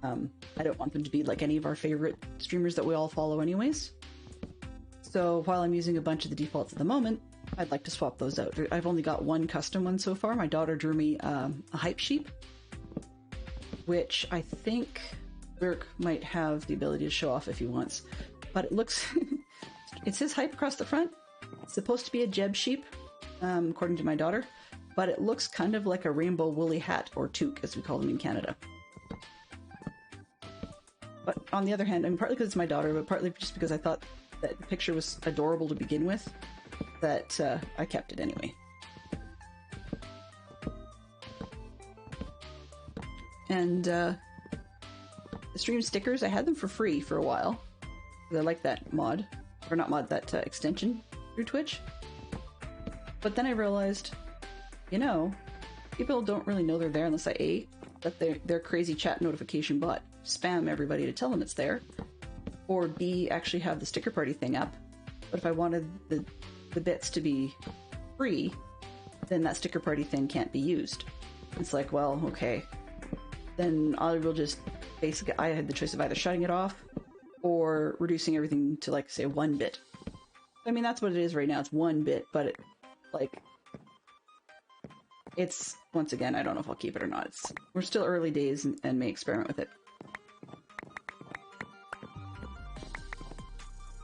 I don't want them to be like any of our favorite streamers that we all follow anyways. So while I'm using a bunch of the defaults at the moment, I'd like to swap those out. I've only got one custom one so far. My daughter drew me a hype sheep, which I think Dirk might have the ability to show off if he wants. But it looks... it says hype across the front. It's supposed to be a Jeb sheep, according to my daughter, but it looks kind of like a rainbow woolly hat, or toque as we call them in Canada. But on the other hand, I mean, partly because it's my daughter, but partly just because I thought that the picture was adorable to begin with, that I kept it anyway. And the stream stickers, I had them for free for a while. I like that mod, or not mod, that extension through Twitch. But then I realized, you know, people don't really know they're there unless I let their crazy chat notification bot spam everybody to tell them it's there, or B, actually have the sticker party thing up. But if I wanted the bits to be free, then that sticker party thing can't be used. It's like, well, okay, then I will just basically, I had the choice of either shutting it off or reducing everything to, like, say, 1 bit. I mean, that's what it is right now. It's 1 bit, but it, like, it's, once again, I don't know if I'll keep it or not. We're still early days and may experiment with it.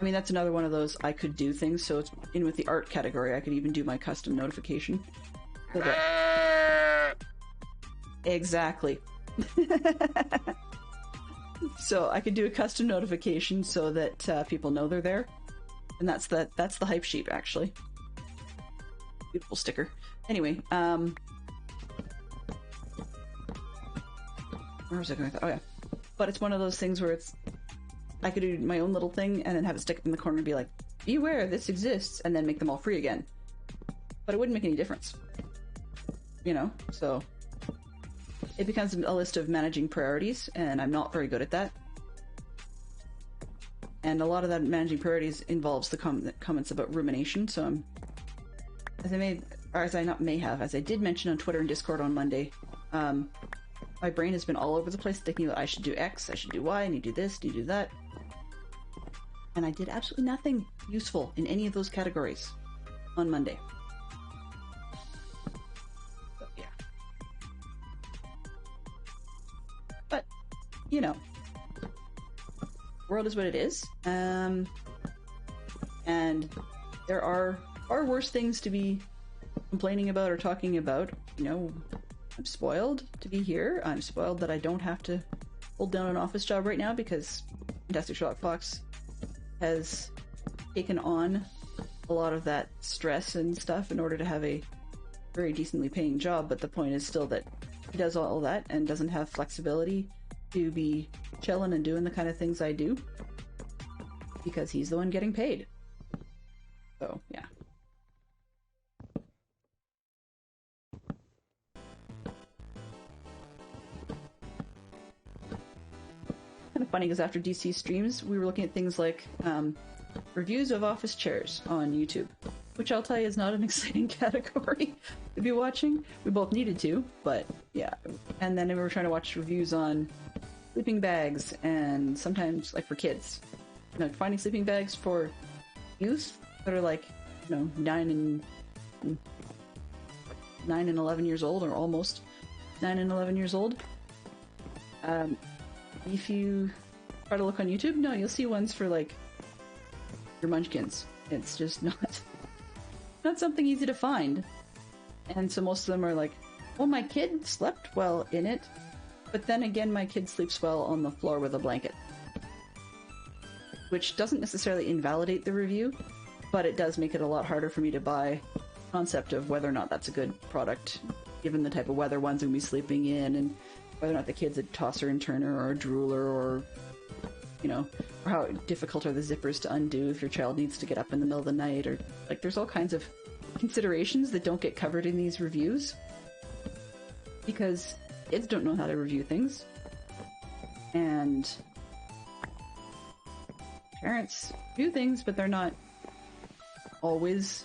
I mean, that's another one of those I could do things, so it's in with the art category. I could even do my custom notification. So that... Exactly. So I could do a custom notification so that people know they're there. And that's the hype sheep, actually. Beautiful sticker. Anyway, where was I going with that? Oh yeah. But it's one of those things where it's, I could do my own little thing and then have it stick up in the corner and be like, beware, this exists, and then make them all free again. But it wouldn't make any difference. You know, so it becomes a list of managing priorities, and I'm not very good at that. And a lot of that managing priorities involves the comments about rumination, so I'm, as I did mention on Twitter and Discord on Monday, my brain has been all over the place thinking that I should do X, I should do Y, I need to do this, need to do that. And I did absolutely nothing useful in any of those categories on Monday. So, yeah. But, you know, the world is what it is. And there are far worse things to be complaining about or talking about. You know, I'm spoiled to be here. I'm spoiled that I don't have to hold down an office job right now because Fantastic Sherlock Fox has taken on a lot of that stress and stuff in order to have a very decently paying job, but the point is still that he does all that and doesn't have flexibility to be chilling and doing the kind of things I do because he's the one getting paid. So, yeah. Kind of funny because after DC streams, we were looking at things like reviews of office chairs on YouTube, which I'll tell you is not an exciting category to be watching. We both needed to, but yeah. And then we were trying to watch reviews on sleeping bags and sometimes like for kids. You know, finding sleeping bags for youth that are like, you know, 9 and 11 years old, or almost 9 and 11 years old. If you try to look on YouTube, no, you'll see ones for like your munchkins. It's just not something easy to find. And so most of them are like, well, my kid slept well in it, but then again, my kid sleeps well on the floor with a blanket. Which doesn't necessarily invalidate the review, but it does make it a lot harder for me to buy the concept of whether or not that's a good product, given the type of weather one's gonna be sleeping in, and whether or not the kid's a tosser and turner or a drooler, or, you know, or how difficult are the zippers to undo if your child needs to get up in the middle of the night, or like there's all kinds of considerations that don't get covered in these reviews because kids don't know how to review things, and parents do things, but they're not always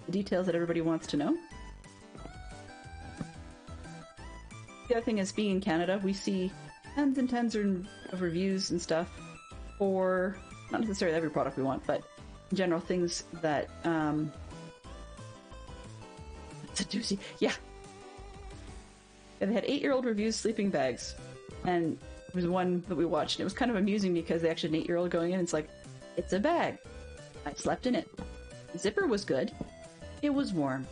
the details that everybody wants to know. The other thing is, being in Canada, we see tons and tons of reviews and stuff for not necessarily every product we want, but in general things that it's a doozy. Yeah. They had 8-year-old reviews sleeping bags, and there was one that we watched, and it was kind of amusing because they actually had an 8-year-old going in, and it's like, it's a bag. I slept in it. The zipper was good. It was warm.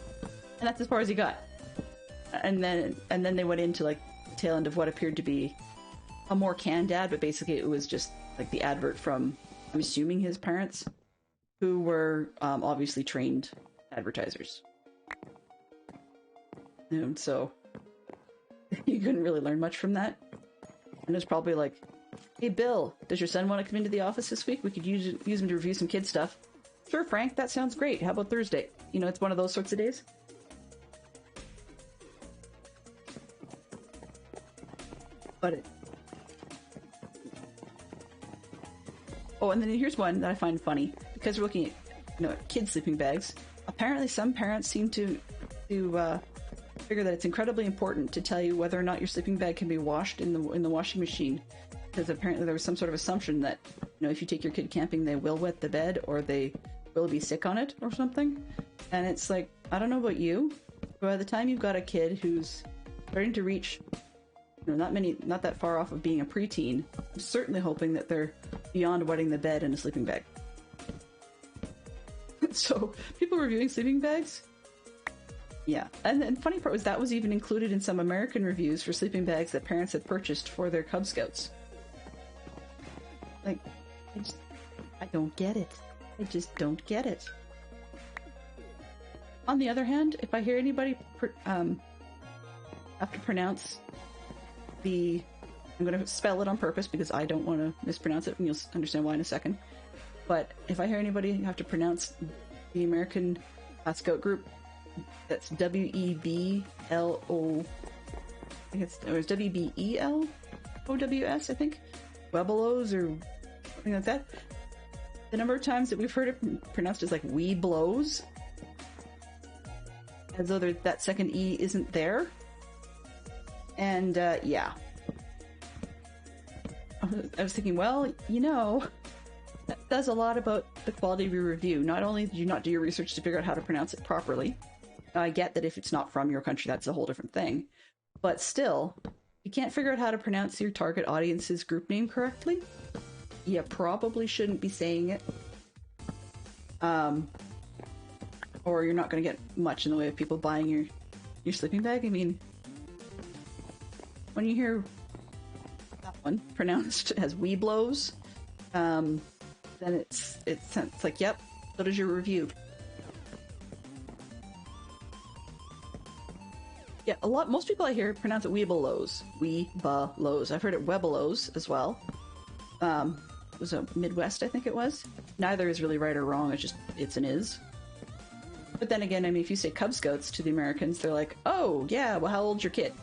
And that's as far as he got. And then they went into like the tail end of what appeared to be a more canned ad, but basically it was just like the advert from, I'm assuming, his parents, who were obviously trained advertisers. And so you couldn't really learn much from that. And it was probably like, hey Bill, does your son want to come into the office this week? We could use him to review some kid stuff. Sure, Frank, that sounds great. How about Thursday? You know, it's one of those sorts of days. But it... Oh, and then here's one that I find funny. Because we're looking at, you know, kid sleeping bags. Apparently some parents seem to figure that it's incredibly important to tell you whether or not your sleeping bag can be washed in the washing machine. Because apparently there was some sort of assumption that, you know, if you take your kid camping, they will wet the bed or they will be sick on it or something. And it's like, I don't know about you, but by the time you've got a kid who's starting to reach, you know, not that far off of being a preteen, I'm certainly hoping that they're beyond wetting the bed in a sleeping bag. So, people reviewing sleeping bags? Yeah. And the funny part was that was even included in some American reviews for sleeping bags that parents had purchased for their Cub Scouts. Like, I don't get it. I just don't get it. On the other hand, if I hear anybody have to pronounce the... I'm going to spell it on purpose because I don't want to mispronounce it, and you'll understand why in a second. But if I hear anybody have to pronounce the American Scout group, that's W-E-B-L-O... I think it's W-B-E-L-O-W-S, I think? Webelos or something like that. The number of times that we've heard it pronounced as like "we blows," as though that second E isn't there. And yeah. I was thinking, well, you know, that says a lot about the quality of your review. Not only did you not do your research to figure out how to pronounce it properly, I get that if it's not from your country, that's a whole different thing. But still, you can't figure out how to pronounce your target audience's group name correctly. You probably shouldn't be saying it. Or you're not going to get much in the way of people buying your sleeping bag. I mean, when you hear that one pronounced as "we blows," then it's like, yep, so does your review. Yeah, most people I hear pronounce it Weebelows. Weebelows. I've heard it Webelows as well. It was a Midwest, I think it was. Neither is really right or wrong, it's an is. But then again, I mean, if you say Cub Scouts to the Americans, they're like, oh, yeah, well, how old's your kid?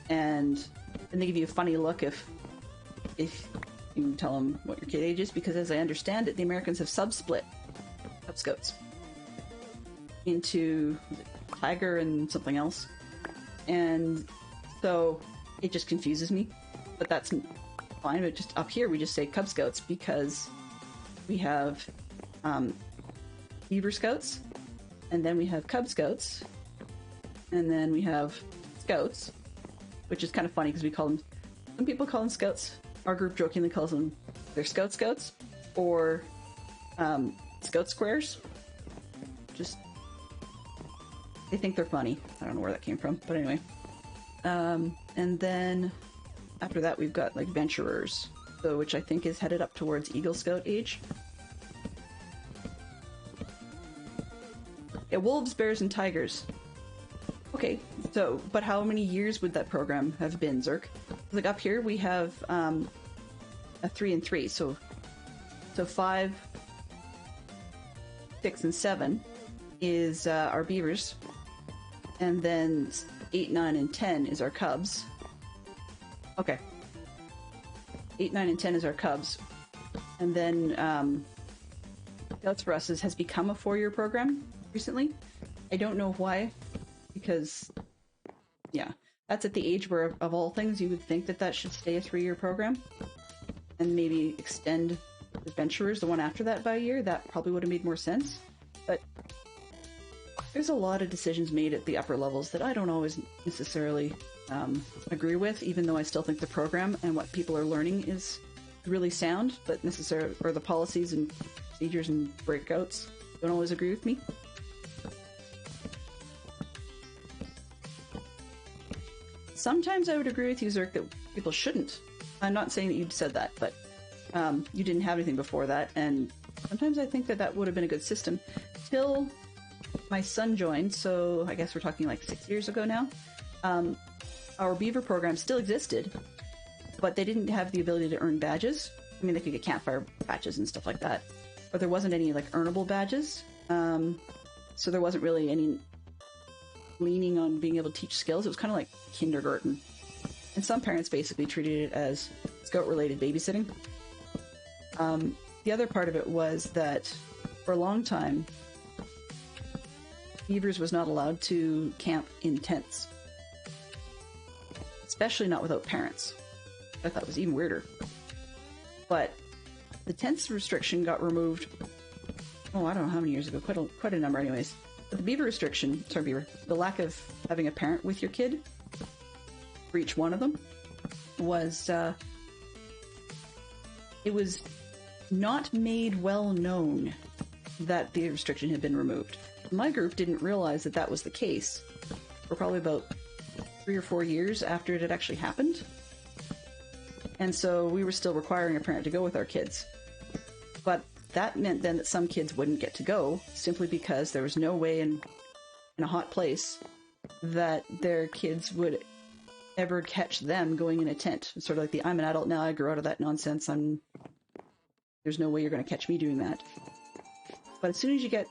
And they give you a funny look if you tell them what your kid age is, because as I understand it, the Americans have sub-split Cub Scouts into Tiger and something else. And so it just confuses me, but that's fine. But just up here, we just say Cub Scouts because we have Beaver Scouts, and then we have Cub Scouts, and then we have Scouts, which is kind of funny because we call them, some people call them Scouts. Our group jokingly calls them they're Scouts, or Scout Squares. Just, they think they're funny. I don't know where that came from, but anyway. And then after that, we've got like Venturers, so which I think is headed up towards Eagle Scout age. Yeah, Wolves, Bears, and Tigers. Okay, so, but how many years would that program have been, Zerk? Like up here, we have a 3 and 3, so 5, 6, and 7 is our Beavers, and then 8, 9, and 10 is our Cubs. Okay. 8, 9, and 10 is our Cubs. And then Scouts for us has become a 4-year program recently. I don't know why, because, yeah, that's at the age where, of all things, you would think that should stay a 3-year program. And maybe extend Adventurers, the one after that, by a year. That probably would have made more sense. But there's a lot of decisions made at the upper levels that I don't always necessarily agree with, even though I still think the program and what people are learning is really sound, but or the policies and procedures and breakouts don't always agree with me. Sometimes I would agree with you, Zerk, that people shouldn't. I'm not saying that you said that, but you didn't have anything before that, and sometimes I think that would have been a good system. Till my son joined, so I guess we're talking like 6 years ago now, our Beaver program still existed, but they didn't have the ability to earn badges. I mean, they could get campfire badges and stuff like that, but there wasn't any like earnable badges, so there wasn't really any leaning on being able to teach skills. It was kind of like kindergarten. And some parents basically treated it as Scout-related babysitting. The other part of it was that for a long time, Beavers was not allowed to camp in tents. Especially not without parents. I thought was even weirder. But the tents restriction got removed, oh, I don't know how many years ago, quite a number anyways. But the Beaver restriction, the lack of having a parent with your kid for each one of them was, it was not made well known that the restriction had been removed. My group didn't realize that was the case for probably about 3 or 4 years after it had actually happened. And so we were still requiring a parent to go with our kids. But that meant then that some kids wouldn't get to go simply because there was no way in a hot place that their kids would ever catch them going in a tent. It's sort of like the I'm an adult now, I grew out of that nonsense, there's no way you're going to catch me doing that. But as soon as you get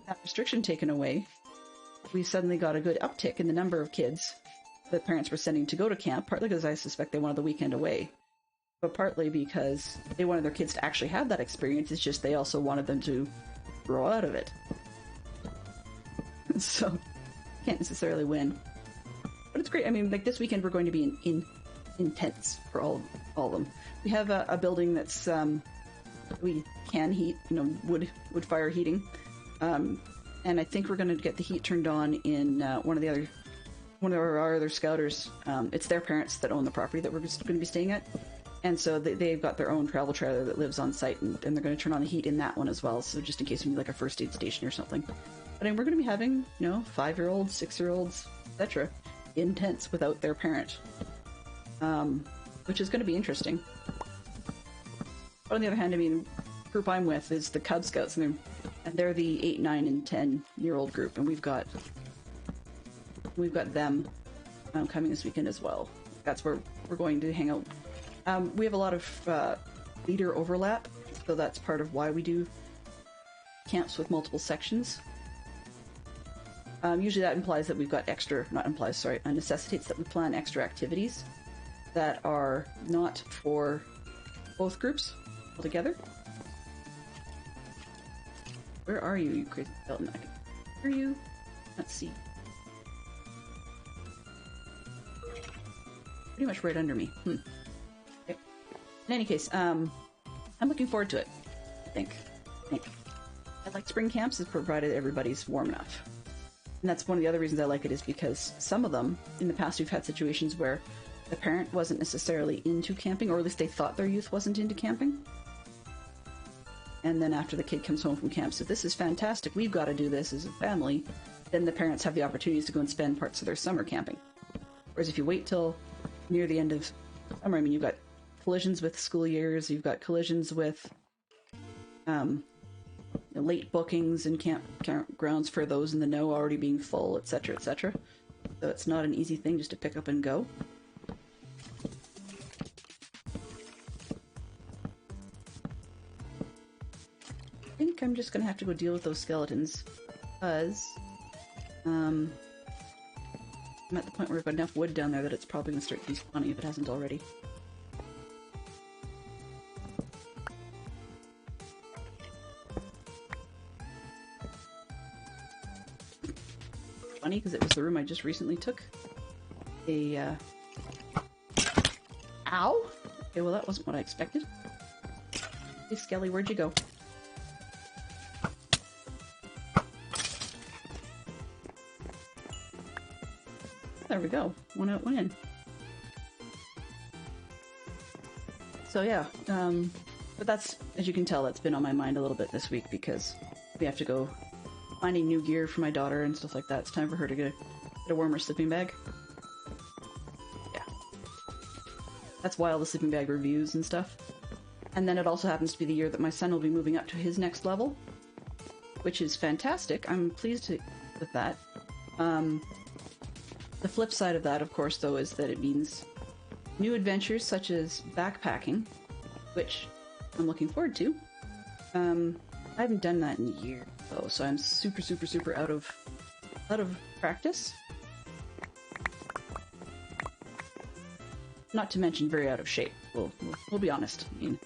that restriction taken away, we suddenly got a good uptick in the number of kids that parents were sending to go to camp, partly because I suspect they wanted the weekend away, but partly because they wanted their kids to actually have that experience. It's just they also wanted them to grow out of it. So, can't necessarily win. But it's great. I mean, like this weekend we're going to be in tents for all of them. We have a building that's we can heat, wood fire heating, and I think we're going to get the heat turned on in one of our other scouters. It's their parents that own the property that we're going to be staying at, and so they've got their own travel trailer that lives on site, and they're going to turn on the heat in that one as well. So just in case we need like a first aid station or something. But I mean, we're going to be having 5-year-olds, 6-year-olds, etc. in tents without their parent, which is going to be interesting. But on the other hand, I mean, the group I'm with is the Cub Scouts, and they're the 8, 9, and 10-year-old group, and we've got We've got them coming this weekend as well. That's where we're going to hang out. We have a lot of leader overlap, so that's part of why we do camps with multiple sections. Usually that implies that we've got extra, not implies, sorry, necessitates that we plan extra activities that are not for both groups altogether. Where are you, you crazy skeleton? I can hear you. Let's see. Pretty much right under me. Okay. In any case, I'm looking forward to it. I think. I like spring camps, is provided everybody's warm enough. And that's one of the other reasons I like it, is because some of them, in the past we've had situations where the parent wasn't necessarily into camping, or at least they thought their youth wasn't into camping. And then after the kid comes home from camp, so this is fantastic, we've got to do this as a family, then the parents have the opportunities to go and spend parts of their summer camping. Whereas if you wait till near the end of summer, I mean, you've got collisions with school years, you've got collisions with late bookings and campgrounds for those in the know already being full, etc., etc. So it's not an easy thing just to pick up and go. I think I'm just gonna have to go deal with those skeletons, because I'm at the point where we've got enough wood down there that it's probably gonna start despawning if it hasn't already. Funny, because it was the room I just recently took a ow? Okay, well that wasn't what I expected. Hey Skelly, where'd you go? There we go. One out, one in. So yeah, but that's, as you can tell, that's been on my mind a little bit this week, because we have to go finding new gear for my daughter and stuff like that. It's time for her to get a warmer sleeping bag. Yeah. That's why all the sleeping bag reviews and stuff. And then it also happens to be the year that my son will be moving up to his next level, which is fantastic. I'm pleased with that. The flip side of that, of course, though, is that it means new adventures such as backpacking, which I'm looking forward to. I haven't done that in a year, though, so I'm super out of practice. Not to mention very out of shape. We'll be honest. I mean,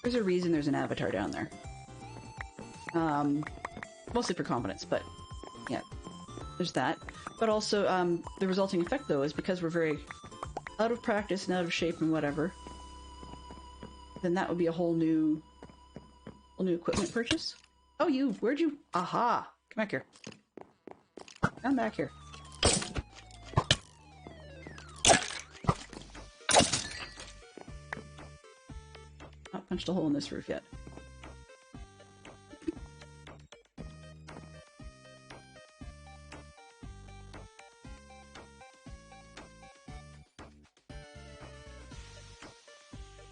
there's a reason there's an avatar down there. Mostly for confidence, but yeah, there's that. But also, the resulting effect, though, is because we're very out of practice and out of shape and whatever, then that would be a whole new equipment purchase. Oh, where'd you? Aha! Come back here. Come back here. Not punched a hole in this roof yet.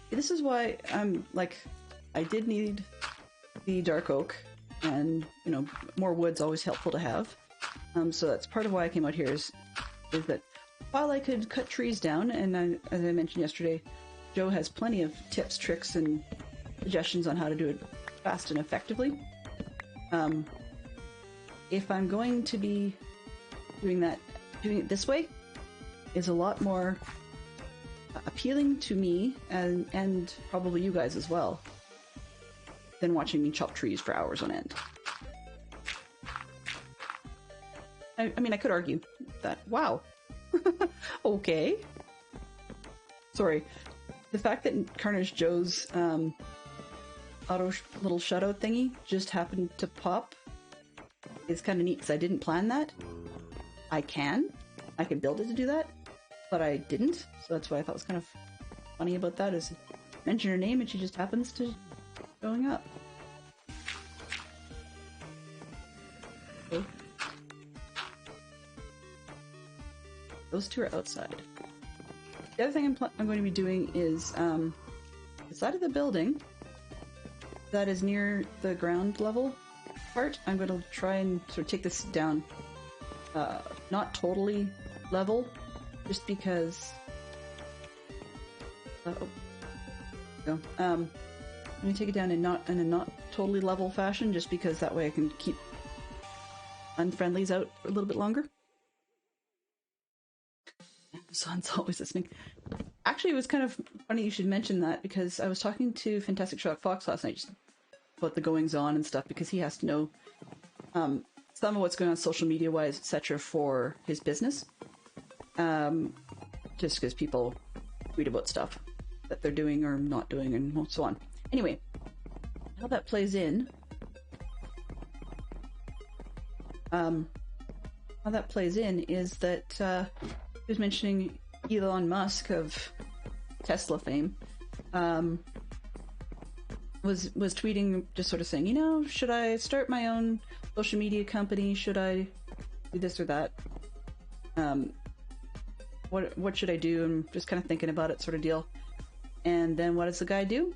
This is why I'm like, I did need the dark oak, and you know, more wood's always helpful to have. So that's part of why I came out here is that while I could cut trees down, and as I mentioned yesterday, Joe has plenty of tips, tricks, and suggestions on how to do it fast and effectively. If I'm going to be doing it this way is a lot more appealing to me and probably you guys as well than watching me chop trees for hours on end. I mean, I could argue that, wow. Okay. Sorry. The fact that Carnage Joe's auto little shutout thingy just happened to pop is kind of neat, because I didn't plan that. I can build it to do that, but I didn't, so that's why I thought was kind of funny about that, is mention her name and she just happens to showing up. Okay. Those two are outside. The other thing I'm going to be doing is the side of the building that is near the ground level part. I'm going to try and sort of take this down not totally level, just because... go. Let me take it down in a not totally level fashion, just because that way I can keep unfriendlies out for a little bit longer. Amazon's always listening. Actually, it was kind of funny you should mention that, because I was talking to Fantastic Sherlock Fox last night just about the goings on and stuff, because he has to know some of what's going on social media wise, etc. for his business. Just because people tweet about stuff that they're doing or not doing and so on. Anyway, how that plays in. How that plays in is that he was mentioning Elon Musk of Tesla fame was tweeting, just sort of saying, you know, should I start my own social media company? Should I do this or that? What should I do? I'm just kind of thinking about it, sort of deal. And then what does the guy do?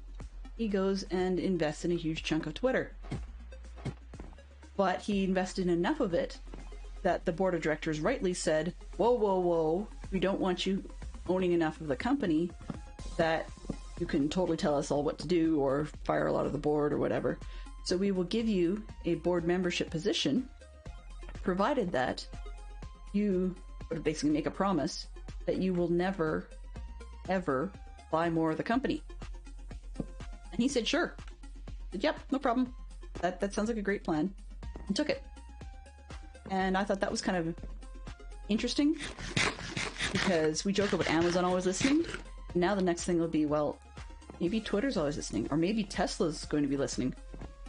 He goes and invests in a huge chunk of Twitter. But he invested in enough of it that the board of directors rightly said, whoa, whoa, whoa, we don't want you owning enough of the company that you can totally tell us all what to do or fire a lot of the board or whatever. So we will give you a board membership position, provided that you basically make a promise that you will never, ever buy more of the company. And he said, sure. I said, yep, no problem. That sounds like a great plan. And took it. And I thought that was kind of interesting, because we joke about Amazon always listening. Now the next thing will be, well, maybe Twitter's always listening, or maybe Tesla's going to be listening,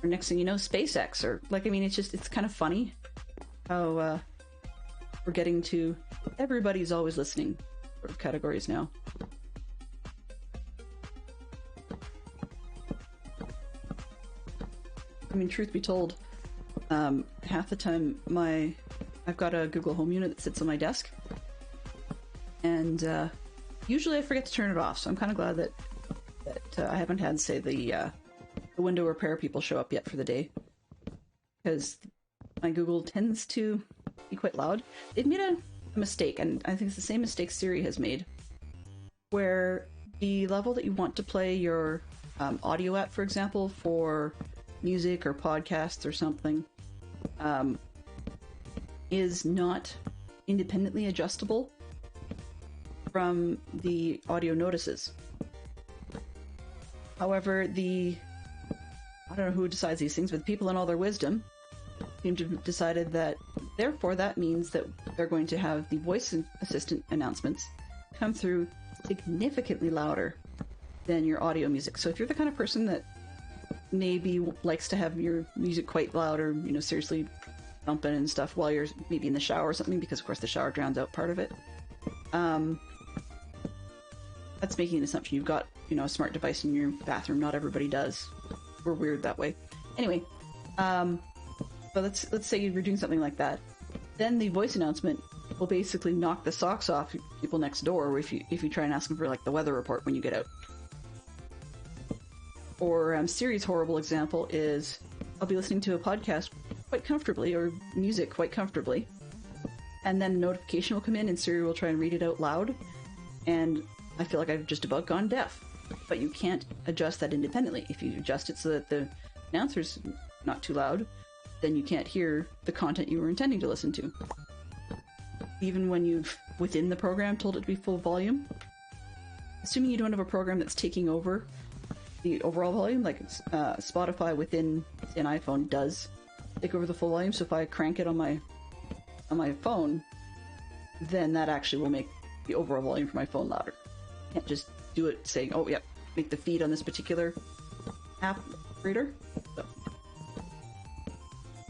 or next thing you know, SpaceX, or like, I mean, it's kind of funny how we're getting to everybody's always listening sort of categories now. I mean, truth be told, half the time I've got a Google Home unit that sits on my desk, and usually I forget to turn it off, so I'm kind of glad that I haven't had, say, the window repair people show up yet for the day, because my Google tends to be quite loud. They've made a mistake, and I think it's the same mistake Siri has made, where the level that you want to play your audio at, for example, for music or podcasts or something, is not independently adjustable from the audio notices. However, I don't know who decides these things, but the people in all their wisdom seem to have decided that, therefore, that means that they're going to have the voice assistant announcements come through significantly louder than your audio music. So if you're the kind of person that maybe likes to have your music quite loud, or, you know, seriously thumping and stuff while you're maybe in the shower or something, because of course the shower drowns out part of it, that's making an assumption. You've got, you know, a smart device in your bathroom. Not everybody does. We're weird that way. Anyway, but let's say you're doing something like that. Then the voice announcement will basically knock the socks off people next door if you try and ask them for, like, the weather report when you get out. Or Siri's horrible example is, I'll be listening to a podcast quite comfortably, or music quite comfortably, and then a notification will come in and Siri will try and read it out loud, and I feel like I've just about gone deaf. But you can't adjust that independently. If you adjust it so that the announcer's not too loud, then you can't hear the content you were intending to listen to. Even when you've, within the program, told it to be full volume. Assuming you don't have a program that's taking over the overall volume, like Spotify within an iPhone does take over the full volume, so if I crank it on my phone, then that actually will make the overall volume for my phone louder. I can't just do it saying, oh yeah, make the feed on this particular app reader. So.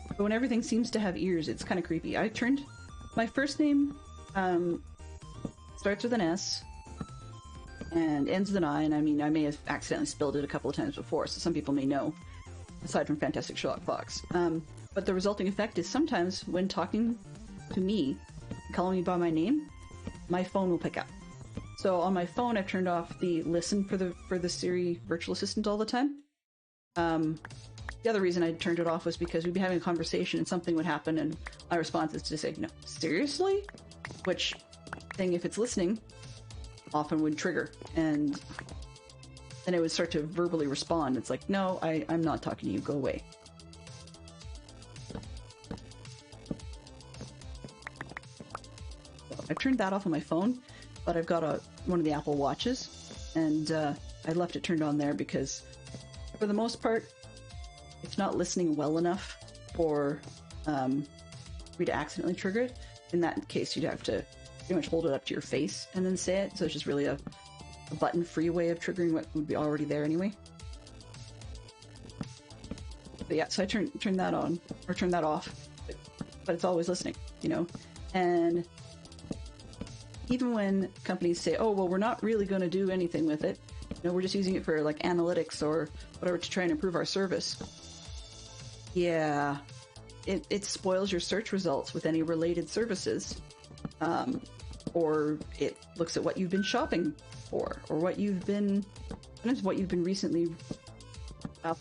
But when everything seems to have ears, it's kind of creepy. I turned my first name starts with an S and ends with an I, and I mean, I may have accidentally spelled it a couple of times before, so some people may know, aside from Fantastic Sherlock Fox. But the resulting effect is sometimes when talking to me, calling me by my name, my phone will pick up. So on my phone, I've turned off the listen for the Siri virtual assistant all the time. The other reason I turned it off was because we'd be having a conversation and something would happen, and my response is to say, no, seriously? Which thing, if it's listening, often would trigger, and then it would start to verbally respond. It's like, no, I'm not talking to you, go away. So I've turned that off on my phone, but I've got one of the Apple Watches, and I left it turned on there because, for the most part, it's not listening well enough for me to accidentally trigger it. In that case, you'd have to pretty much hold it up to your face and then say it, so it's just really a button-free way of triggering what would be already there anyway. But yeah, so I turn that on, or turn that off, but it's always listening, you know? And even when companies say, oh, well, we're not really going to do anything with it, you know, we're just using it for, like, analytics or whatever to try and improve our service. Yeah, it spoils your search results with any related services. Or it looks at what you've been shopping for, or what you've been recently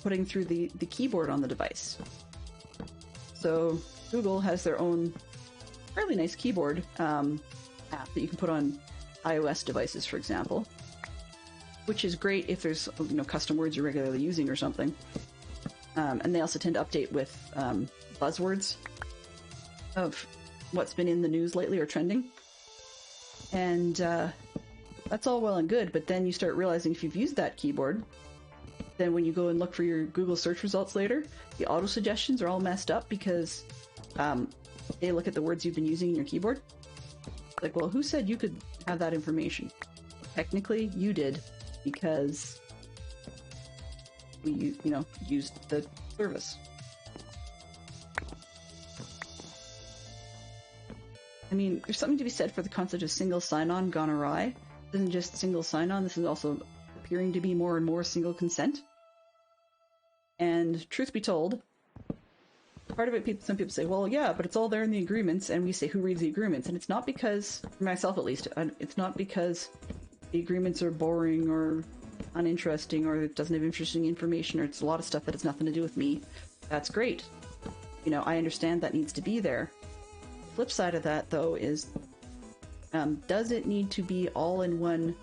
putting through the keyboard on the device. So Google has their own fairly nice keyboard app that you can put on iOS devices, for example, which is great if there's, you know, custom words you're regularly using or something. And they also tend to update with buzzwords of what's been in the news lately or trending. And that's all well and good, but then you start realizing if you've used that keyboard, then when you go and look for your Google search results later, the auto suggestions are all messed up because they look at the words you've been using in your keyboard. Like, well, who said you could have that information? Technically, you did, because we, you know, used the service. I mean, there's something to be said for the concept of single sign-on gone awry. This isn't just single sign-on, this is also appearing to be more and more single consent. And truth be told, part of it, some people say, well, yeah, but it's all there in the agreements, and we say, who reads the agreements? And it's not because, for myself at least, it's not because the agreements are boring or uninteresting or it doesn't have interesting information or it's a lot of stuff that has nothing to do with me. That's great. You know, I understand that needs to be there. Flip side of that, though, is does it need to be all in one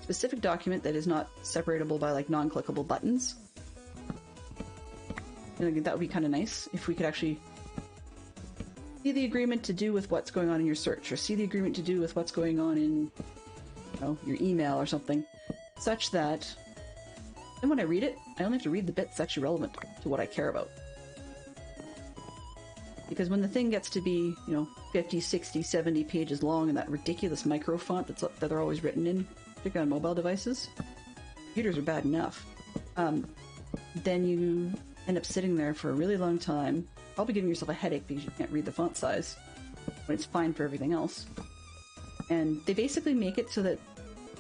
specific document that is not separatable by, like, non-clickable buttons? And that would be kind of nice if we could actually see the agreement to do with what's going on in your search, or see the agreement to do with what's going on in, you know, your email or something, such that then when I read it, I only have to read the bit that's actually relevant to what I care about. Because when the thing gets to be, you know, 50, 60, 70 pages long in that ridiculous micro font that they're always written in, particularly on mobile devices, computers are bad enough, then you end up sitting there for a really long time, probably giving yourself a headache because you can't read the font size, when it's fine for everything else. And they basically make it so that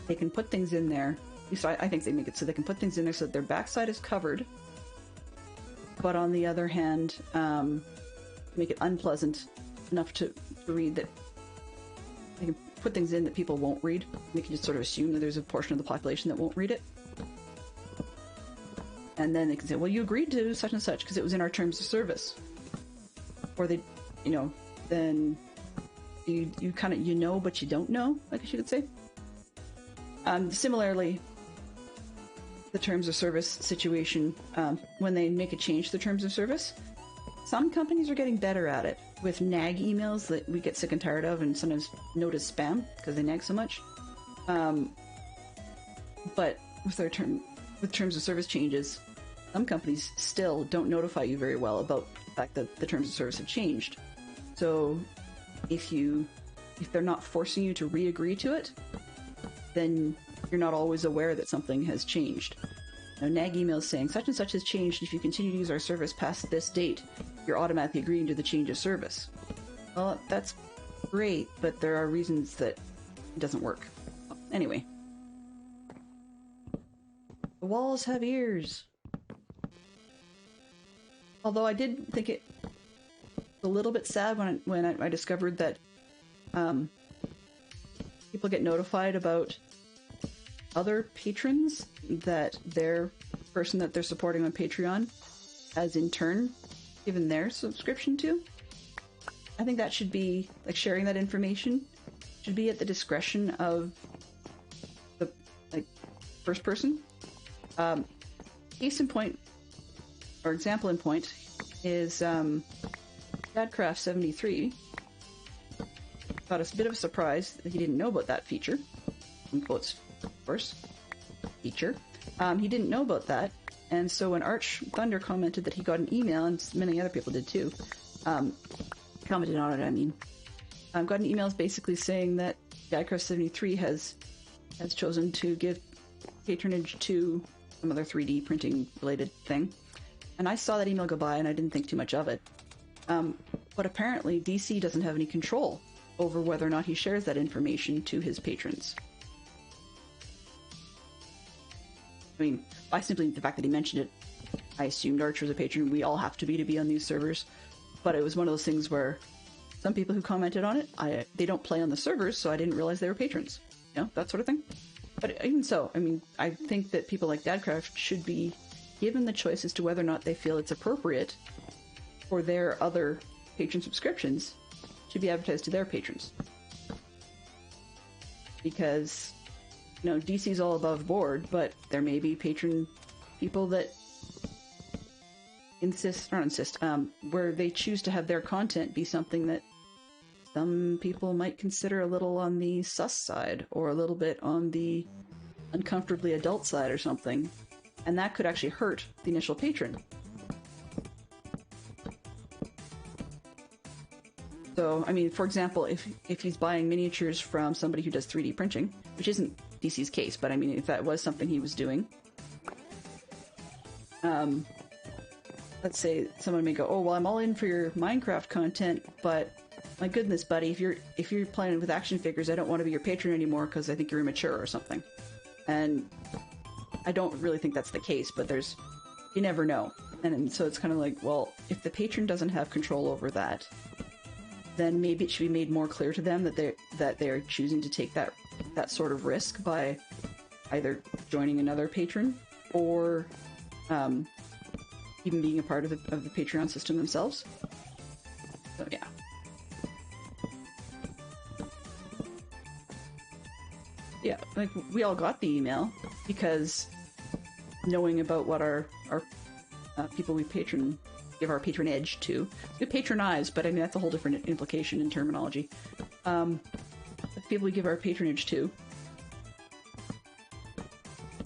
they can put things in there, at least I think they make it so they can put things in there so that their backside is covered, but on the other hand, make it unpleasant enough to read that they can put things in that people won't read. They can just sort of assume that there's a portion of the population that won't read it. And then they can say, well, you agreed to such and such because it was in our terms of service. Or they, you know, then you kind of, you know, but you don't know, I guess you could say. Similarly, the terms of service situation, when they make a change to the terms of service, some companies are getting better at it with nag emails that we get sick and tired of and sometimes note as spam because they nag so much. But with terms of service changes, some companies still don't notify you very well about the fact that the terms of service have changed. So if they're not forcing you to re-agree to it, then you're not always aware that something has changed. Now, nag emails saying such and such has changed. If you continue to use our service past this date, you're automatically agreeing to the change of service. Well, that's great, but there are reasons that it doesn't work. Anyway. The walls have ears. Although I did think it a little bit sad when I discovered that people get notified about other patrons that their person that they're supporting on Patreon has in turn given their subscription to. I think that should be, like, sharing that information should be at the discretion of the, like, first person. Case in point, or example in point, is Dadcraft73 got a bit of a surprise that he didn't know about that feature. In quotes, of course. Feature. He didn't know about that, and so when Arch Thunder commented that he got an email, and many other people did too, commented on it, I mean, got an email basically saying that Dadcraft73 has chosen to give patronage to some other 3D printing related thing. And I saw that email go by and I didn't think too much of it. But apparently DC doesn't have any control over whether or not he shares that information to his patrons. I mean, by simply the fact that he mentioned it, I assumed Arch was a patron. We all have to be on these servers. But it was one of those things where some people who commented on it, they don't play on the servers, so I didn't realize they were patrons. You know, that sort of thing. But even so, I mean, I think that people like Dadcraft should be given the choice as to whether or not they feel it's appropriate for their other patron subscriptions to be advertised to their patrons. Because, you know, DC's all above board, but there may be patron people that where they choose to have their content be something that some people might consider a little on the sus side, or a little bit on the uncomfortably adult side or something. And that could actually hurt the initial patron. So, I mean, for example, if he's buying miniatures from somebody who does 3D printing, which isn't DC's case, but I mean, if that was something he was doing, let's say someone may go, oh, well, I'm all in for your Minecraft content, but my goodness, buddy, if you're playing with action figures, I don't want to be your patron anymore because I think you're immature or something. And I don't really think that's the case, but you never know. And so it's kind of like, well, if the patron doesn't have control over that, then maybe it should be made more clear to them that they're choosing to take that sort of risk by either joining another patron or even being a part of the Patreon system themselves. So yeah. Yeah, like, we all got the email because knowing about what our people we give our patronage to. We patronize, but I mean, that's a whole different implication in terminology. The people we give our patronage to,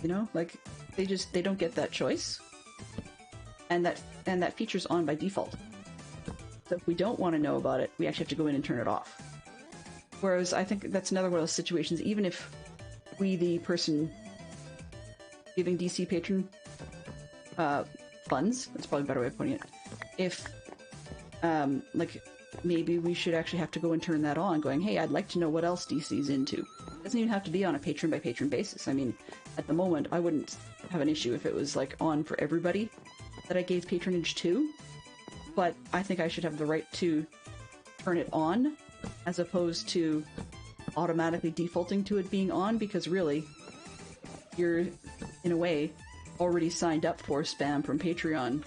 you know, like, they don't get that choice. And that feature's on by default. So if we don't want to know about it, we actually have to go in and turn it off. Whereas I think that's another one of those situations, even if we, the person giving DC patron funds, that's probably a better way of putting it, if, like, maybe we should actually have to go and turn that on, going, hey, I'd like to know what else DC's into. It doesn't even have to be on a patron-by-patron basis. I mean, at the moment, I wouldn't have an issue if it was, like, on for everybody that I gave patronage to, but I think I should have the right to turn it on, as opposed to automatically defaulting to it being on, because really, you're, in a way, already signed up for spam from Patreon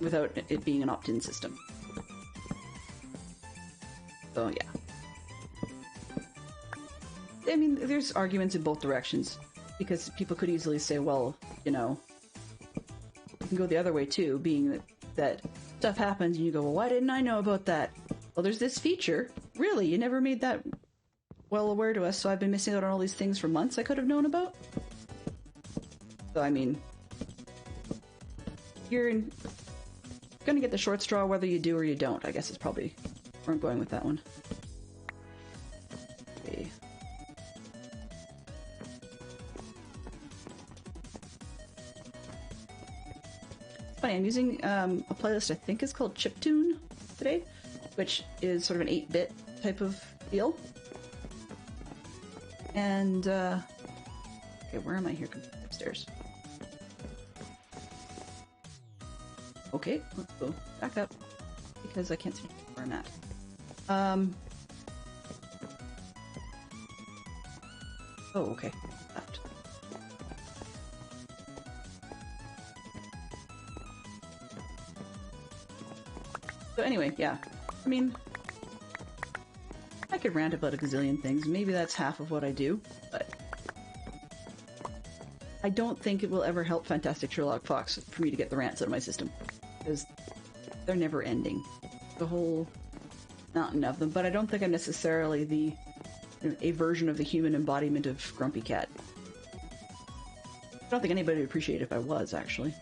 without it being an opt-in system. So, yeah. I mean, there's arguments in both directions, because people could easily say, well, you know, you can go the other way too, being that stuff happens and you go, well, why didn't I know about that? Well, there's this feature. Really? You never made that well aware to us, so I've been missing out on all these things for months I could have known about? So, I mean, you're gonna get the short straw whether you do or you don't, I guess is probably where I'm going with that one. Okay. Funny, I'm using a playlist I think is called Chiptune today, which is sort of an 8-bit type of deal. And, okay, where am I here? Upstairs. Okay, let's go back up, because I can't see where I'm at. Oh, okay. Left. So anyway, yeah. I mean, I could rant about a gazillion things. Maybe that's half of what I do, but I don't think it will ever help Fantastic Sherlock Fox for me to get the rants out of my system, because they're never ending. The whole mountain of them, but I don't think I'm necessarily a version of the human embodiment of Grumpy Cat. I don't think anybody would appreciate it if I was, actually.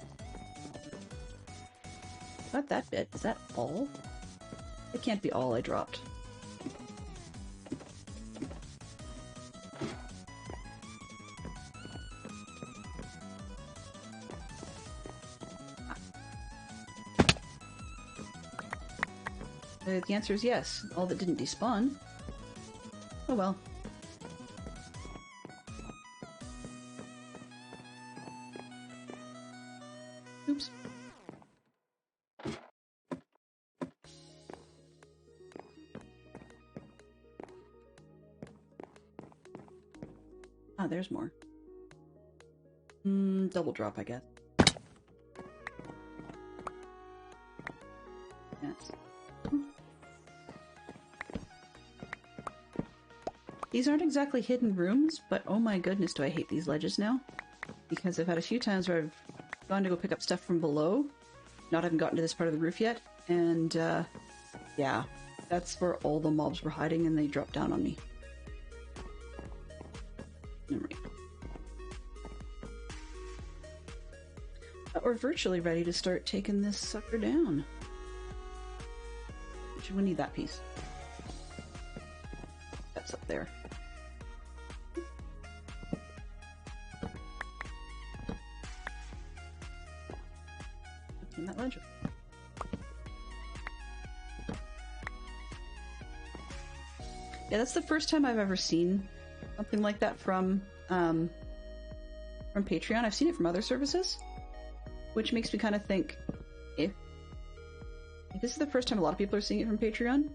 Not that bit. Is that all? It can't be all I dropped. The answer is yes. All that didn't despawn. Oh well. Oops. Ah, there's more. Double drop, I guess. Yes. These aren't exactly hidden rooms, but oh my goodness, do I hate these ledges now. Because I've had a few times where I've gone to go pick up stuff from below, not having gotten to this part of the roof yet, and yeah, that's where all the mobs were hiding and they dropped down on me. Alright. We're virtually ready to start taking this sucker down. We need that piece. That's up there. In that ledge. Yeah, that's the first time I've ever seen something like that from Patreon. I've seen it from other services, which makes me kind of think, if this is the first time a lot of people are seeing it from Patreon,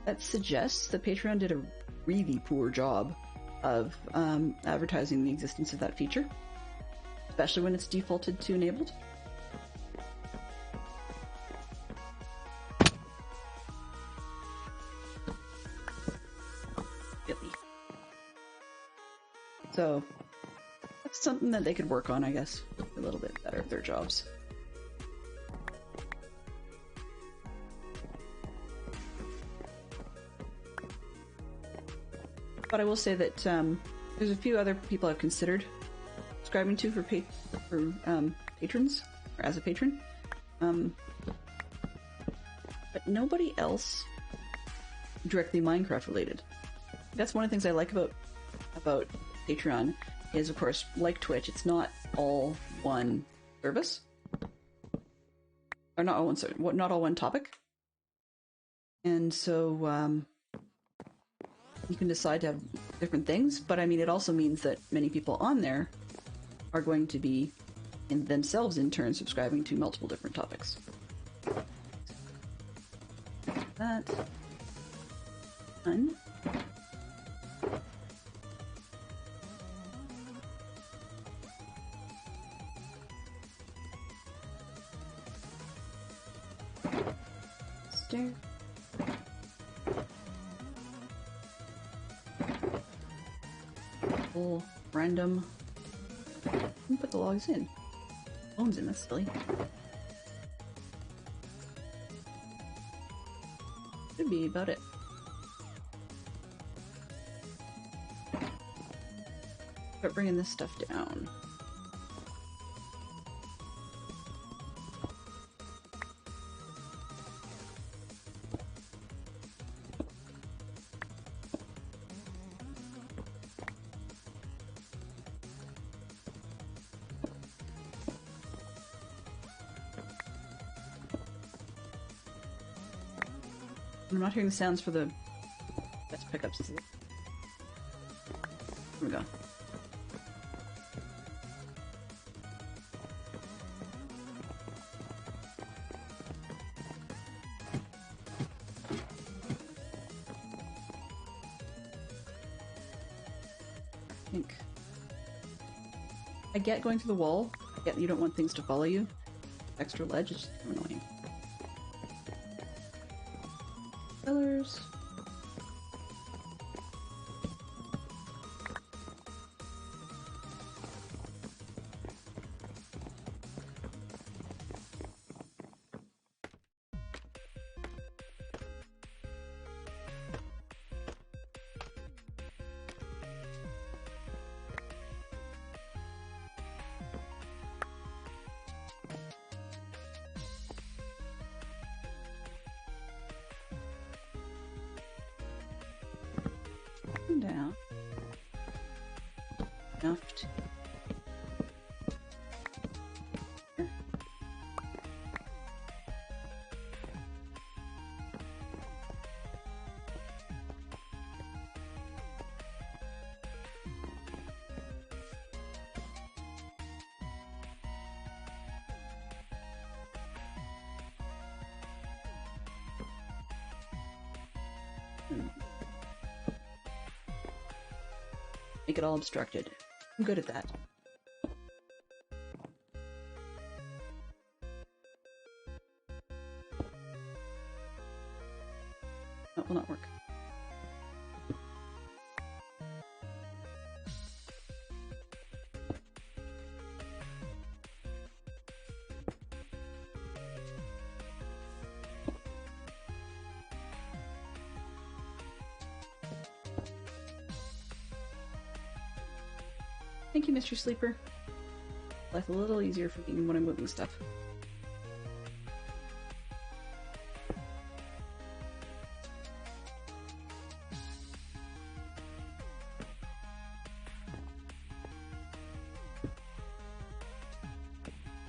that suggests that Patreon did a really poor job of advertising the existence of that feature, especially when it's defaulted to enabled. Really. So that's something that they could work on, I guess, a little bit better at their jobs. But I will say that there's a few other people I've considered subscribing to for patrons, or as a patron, but nobody else directly Minecraft related. That's one of the things I like about Patreon is, of course, like Twitch, it's not all one service, or not all one topic, and so you can decide to have different things, but I mean, it also means that many people on there are going to be themselves in turn subscribing to multiple different topics. That. Done. Stair. Random. Put the logs in. Bones in, that's silly. Should be about it. Start bringing this stuff down. I'm not hearing the sounds for the best pickups. Here we go. I get going through the wall. I get you don't want things to follow you. Extra ledge is just annoying. Cellars. Down. Enough to... Make it all obstructed. I'm good at that. That will not work. Thank you, Mr. Sleeper. Life a little easier for me when I'm moving stuff.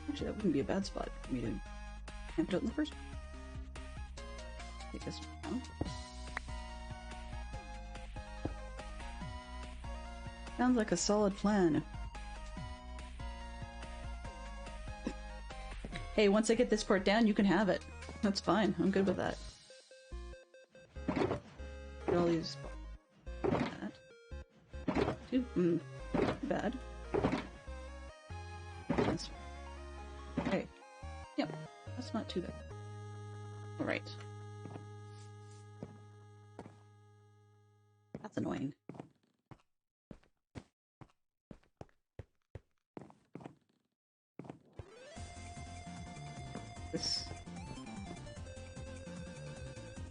Actually, that wouldn't be a bad spot for me to camp it out in the first place. Take this down. Sounds like a solid plan. Hey, once I get this part down, you can have it. That's fine. I'm good with that. Get all these... That. Too bad. That's... Okay. Yep. That's not too bad. Alright. That's annoying.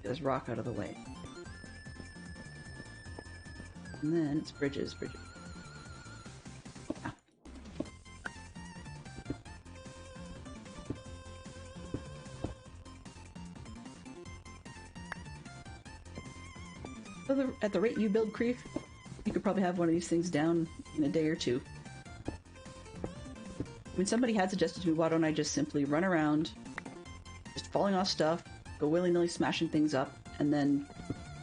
Get this rock out of the way. And then it's bridges. Ah. So at the rate you build Creep, you could probably have one of these things down in a day or two. I mean, somebody had suggested to me, why don't I just simply run around, just falling off stuff, go willy-nilly smashing things up, and then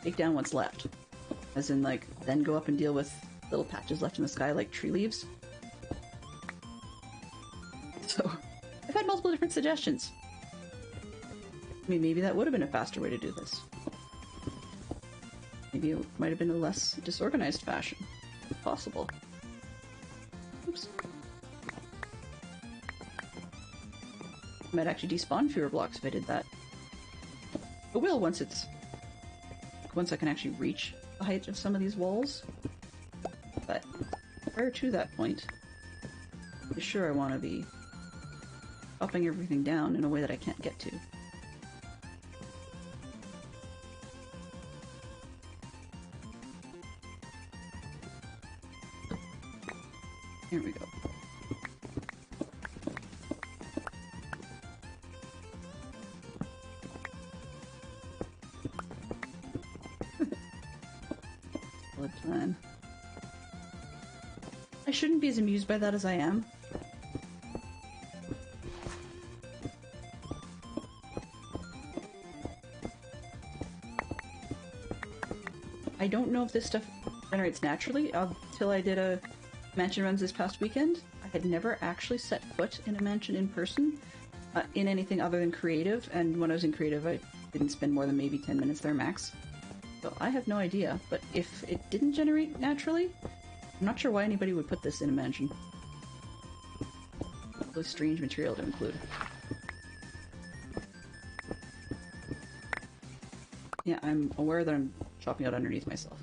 take down what's left. As in, like, then go up and deal with little patches left in the sky like tree leaves. So, I've had multiple different suggestions. I mean, maybe that would have been a faster way to do this. Maybe it might have been a less disorganized fashion. Possible. Oops. I might actually despawn fewer blocks if I did that. I will once I can actually reach the height of some of these walls. But prior to that point, I'm sure I want to be chopping everything down in a way that I can't get to. Here we go. Plan. I shouldn't be as amused by that as I am. I don't know if this stuff generates naturally. Until I did a mansion runs this past weekend, I had never actually set foot in a mansion in person, in anything other than creative, and when I was in creative I didn't spend more than maybe 10 minutes there max. So I have no idea, but if it didn't generate naturally, I'm not sure why anybody would put this in a mansion. Really strange material to include. Yeah, I'm aware that I'm chopping out underneath myself.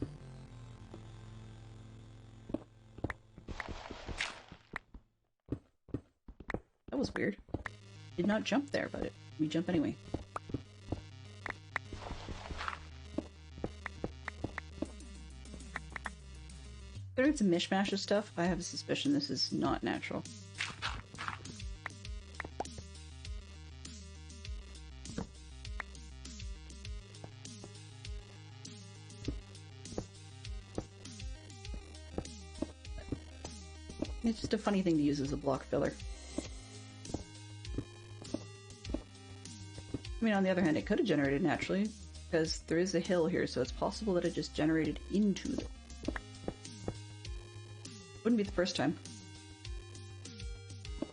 That was weird. Did not jump there, but we jump anyway. It's a mishmash of stuff. I have a suspicion this is not natural. It's just a funny thing to use as a block filler. I mean, on the other hand, it could have generated naturally, because there is a hill here, so it's possible that it just generated into it. Wouldn't be the first time.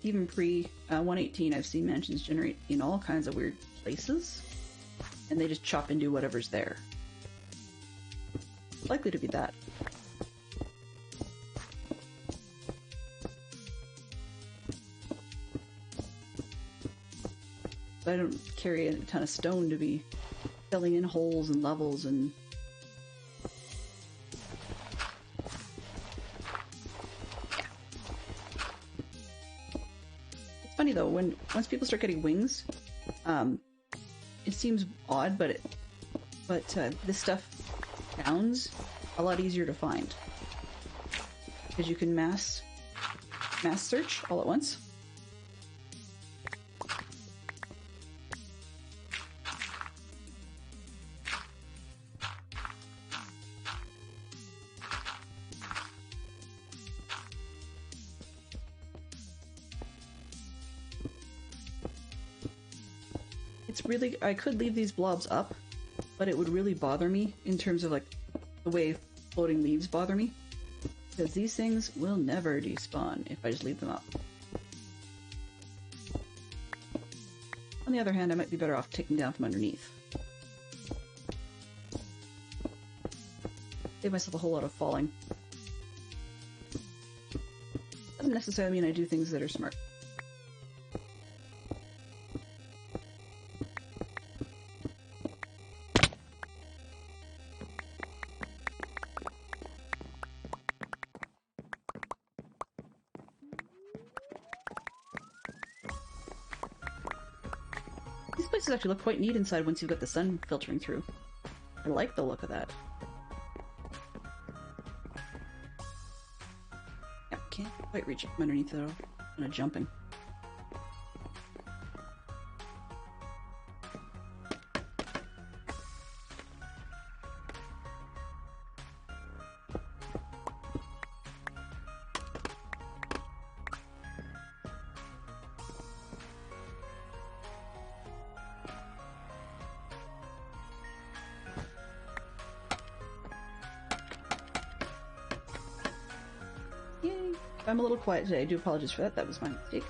Even pre 118, I've seen mansions generate in all kinds of weird places, and they just chop into whatever's there. It's likely to be that. I don't carry a ton of stone to be filling in holes and levels and... It's funny though, once people start getting wings, it seems odd, but this stuff sounds a lot easier to find. Because you can mass search all at once. Really, I could leave these blobs up, but it would really bother me in terms of like the way floating leaves bother me, because these things will never despawn if I just leave them up. On the other hand, I might be better off taking down from underneath. Save myself a whole lot of falling. Doesn't necessarily mean I do things that are smart. These places actually look quite neat inside once you've got the sun filtering through. I like the look of that. Yeah, can't quite reach it from underneath though. I'm kind of jumping. I'm a little quiet today. I do apologize for that. That was my mistake.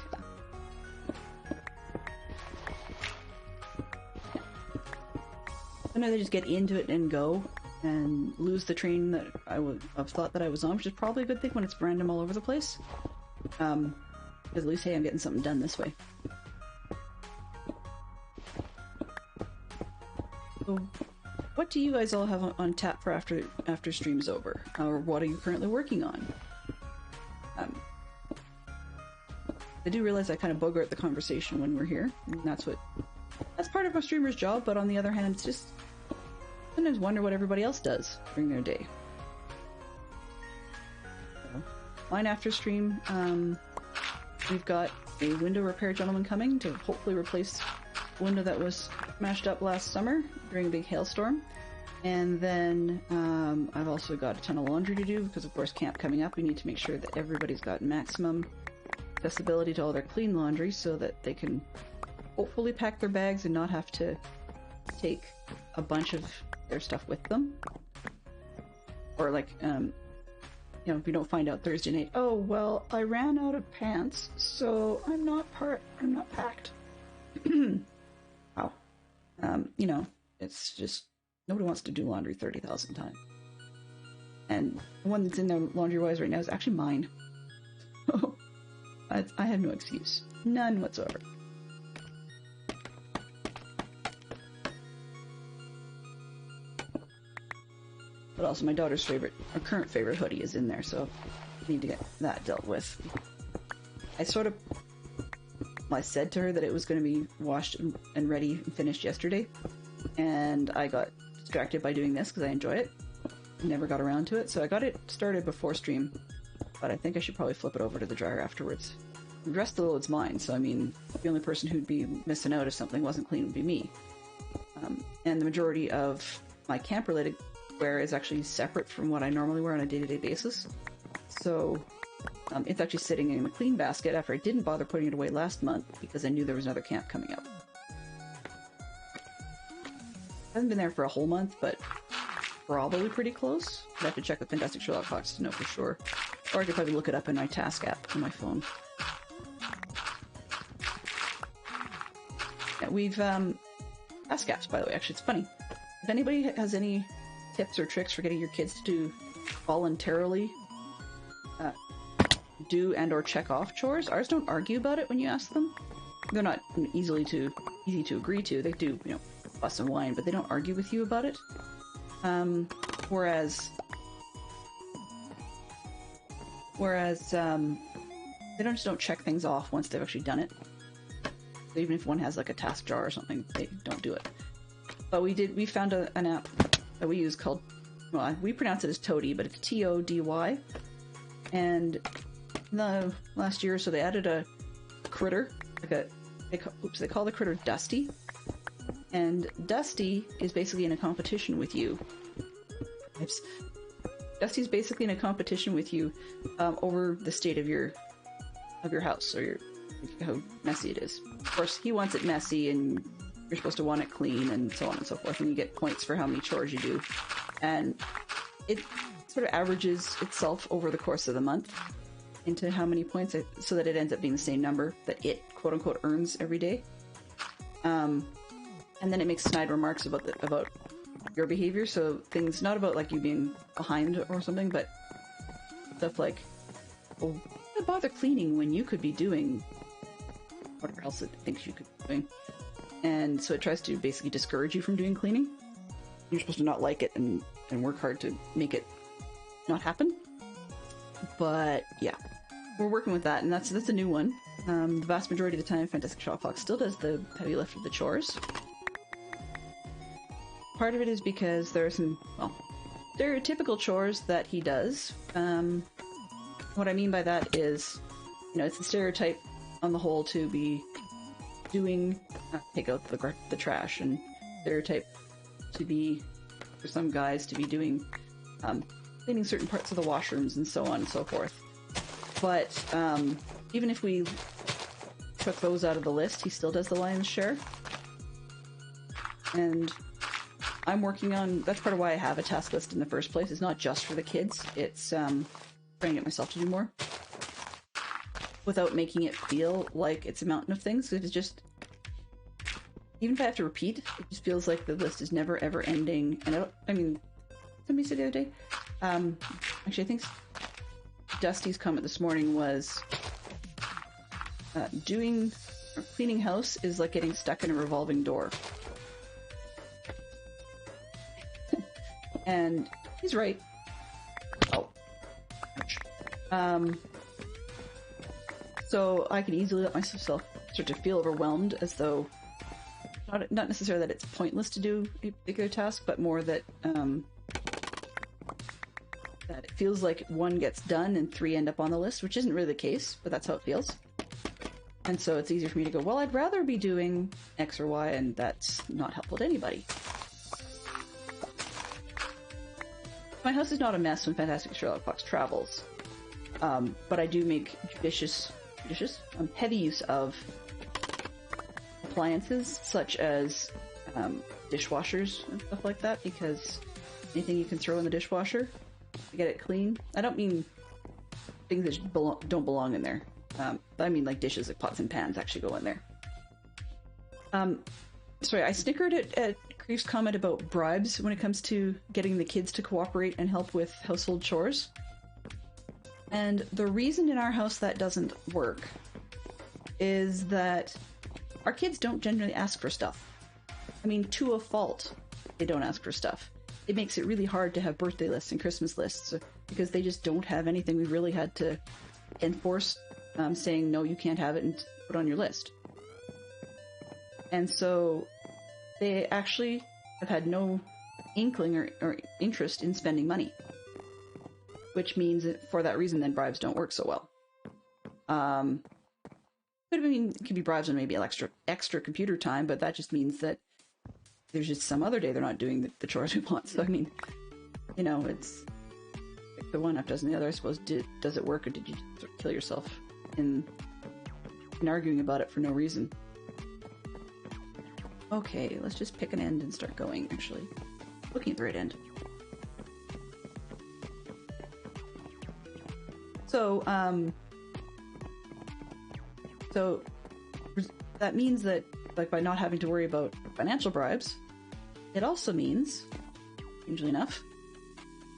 Sometimes I just get into it and go and lose the train that I would have thought that I was on, which is probably a good thing when it's random all over the place. Because at least, hey, I'm getting something done this way. So, what do you guys all have on tap for after stream's over? Or what are you currently working on? I do realize I kind of bogart the conversation when we're here, and that's part of a streamer's job, but on the other hand, it's just sometimes wonder what everybody else does during their day. So, mine after stream, we've got a window repair gentleman coming to hopefully replace the window that was smashed up last summer during a big hailstorm. And then I've also got a ton of laundry to do because, of course, camp coming up. We need to make sure that everybody's got maximum accessibility to all their clean laundry so that they can hopefully pack their bags and not have to take a bunch of their stuff with them. Or like, you know, if we don't find out Thursday night, oh, well, I ran out of pants, so I'm not packed. Wow. You know, it's just, nobody wants to do laundry 30,000 times. And the one that's in there laundry-wise right now is actually mine. I have no excuse. None whatsoever. But also my daughter's favorite, her current favorite hoodie is in there, so I need to get that dealt with. I sort of, I said to her that it was going to be washed and ready and finished yesterday, and I got distracted by doing this because I enjoy it. Never got around to it, so I got it started before stream, but I think I should probably flip it over to the dryer afterwards. The rest of the load's mine, so I mean, the only person who'd be missing out if something wasn't clean would be me. And the majority of my camp-related wear is actually separate from what I normally wear on a day-to-day basis. So it's actually sitting in the clean basket after I didn't bother putting it away last month because I knew there was another camp coming up. Hasn't been there for a whole month, but probably pretty close. I'd have to check with Fantastic Sherlock Fox to know for sure. Or I could probably look it up in my task app on my phone. Yeah, we've, task apps, by the way, actually, it's funny. If anybody has any tips or tricks for getting your kids to voluntarily do and or check off chores, ours don't argue about it when you ask them. They're not easy to agree to. They do, you know, fuss and whine, but they don't argue with you about it. Whereas they don't check things off once they've actually done it. So even if one has like a task jar or something, they don't do it. But we found an app that we use called, well, we pronounce it as Tody, but it's Tody. And the last year or so they added a critter, like they call the critter Dusty. And Dusty is basically in a competition with you. Dusty's basically in a competition with you over the state of your house, or how messy it is. Of course, he wants it messy, and you're supposed to want it clean, and so on and so forth. And you get points for how many chores you do, and it sort of averages itself over the course of the month into how many points, so that it ends up being the same number that it quote unquote earns every day. And then it makes snide remarks about your behavior, so things not about like you being behind or something, but stuff like, well, why bother cleaning when you could be doing whatever else it thinks you could be doing? And so it tries to basically discourage you from doing cleaning. You're supposed to not like it and work hard to make it not happen. But yeah, we're working with that, and that's a new one. The vast majority of the time, Fantastic Sherlock Fox still does the heavy lift of the chores. Part of it is because there are some, well, stereotypical chores that he does. What I mean by that is, you know, it's the stereotype on the whole to be doing, take out the trash, and stereotype to be, for some guys, to be doing, cleaning certain parts of the washrooms and so on and so forth. But even if we took those out of the list, he still does the lion's share. And I'm working on, that's part of why I have a task list in the first place. It's not just for the kids, it's trying to get myself to do more without making it feel like it's a mountain of things. If it's just, even if I have to repeat, it just feels like the list is never ever ending. And I mean, somebody said the other day, actually I think Dusty's comment this morning was cleaning house is like getting stuck in a revolving door. And he's right. Oh. Ouch. So I can easily let myself start to feel overwhelmed, as though, not necessarily that it's pointless to do a particular task, but more that that it feels like one gets done and 3 end up on the list, which isn't really the case, but that's how it feels. And so it's easier for me to go, well, I'd rather be doing X or Y, and that's not helpful to anybody. My house is not a mess when Fantastic Sherlock Fox travels, but I do make heavy use of appliances such as dishwashers and stuff like that, because anything you can throw in the dishwasher to get it clean. I don't mean things that don't belong in there. I mean like dishes, like pots and pans actually go in there. Sorry, I snickered at Creef's comment about bribes when it comes to getting the kids to cooperate and help with household chores. And the reason in our house that doesn't work is that our kids don't generally ask for stuff. I mean, to a fault, they don't ask for stuff. it makes it really hard to have birthday lists and Christmas lists because they just don't have anything. We've really had to enforce saying, no, you can't have it and put it on your list. And so they actually have had no inkling or interest in spending money. Which means that for that reason, then bribes don't work so well. But I mean, it could be bribes on maybe extra computer time, but that just means that there's just some other day they're not doing the chores we want. So I mean, you know, it's like the one half doesn't the other. I suppose. Does it work, or did you sort of kill yourself in arguing about it for no reason? Okay, let's just pick an end and start going. Actually, looking at the right end. So, so that means that, like, by not having to worry about financial bribes, it also means, strangely enough,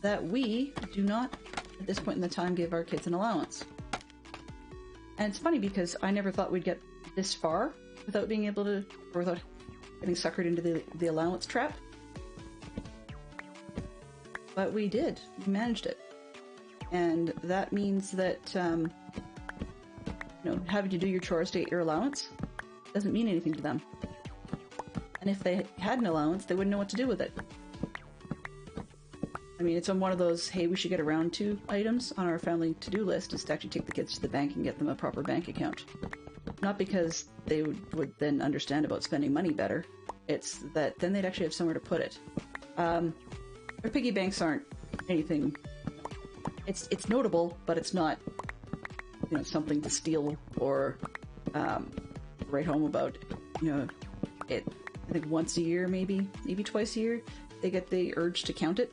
that we do not, at this point in the time, give our kids an allowance. And it's funny because I never thought we'd get this far without being able to, or without getting suckered into the allowance trap. But we did. We managed it. And that means that, you know, having to do your chores to get your allowance doesn't mean anything to them. And if they had an allowance, they wouldn't know what to do with it. I mean, it's on one of those, hey, we should get around to items on our family to-do list is to actually take the kids to the bank and get them a proper bank account. Not because they would then understand about spending money better. It's that then they'd actually have somewhere to put it. Their piggy banks aren't anything... It's notable, but it's not, you know, something to steal or write home about. You know, I think once a year, maybe twice a year, they get the urge to count it,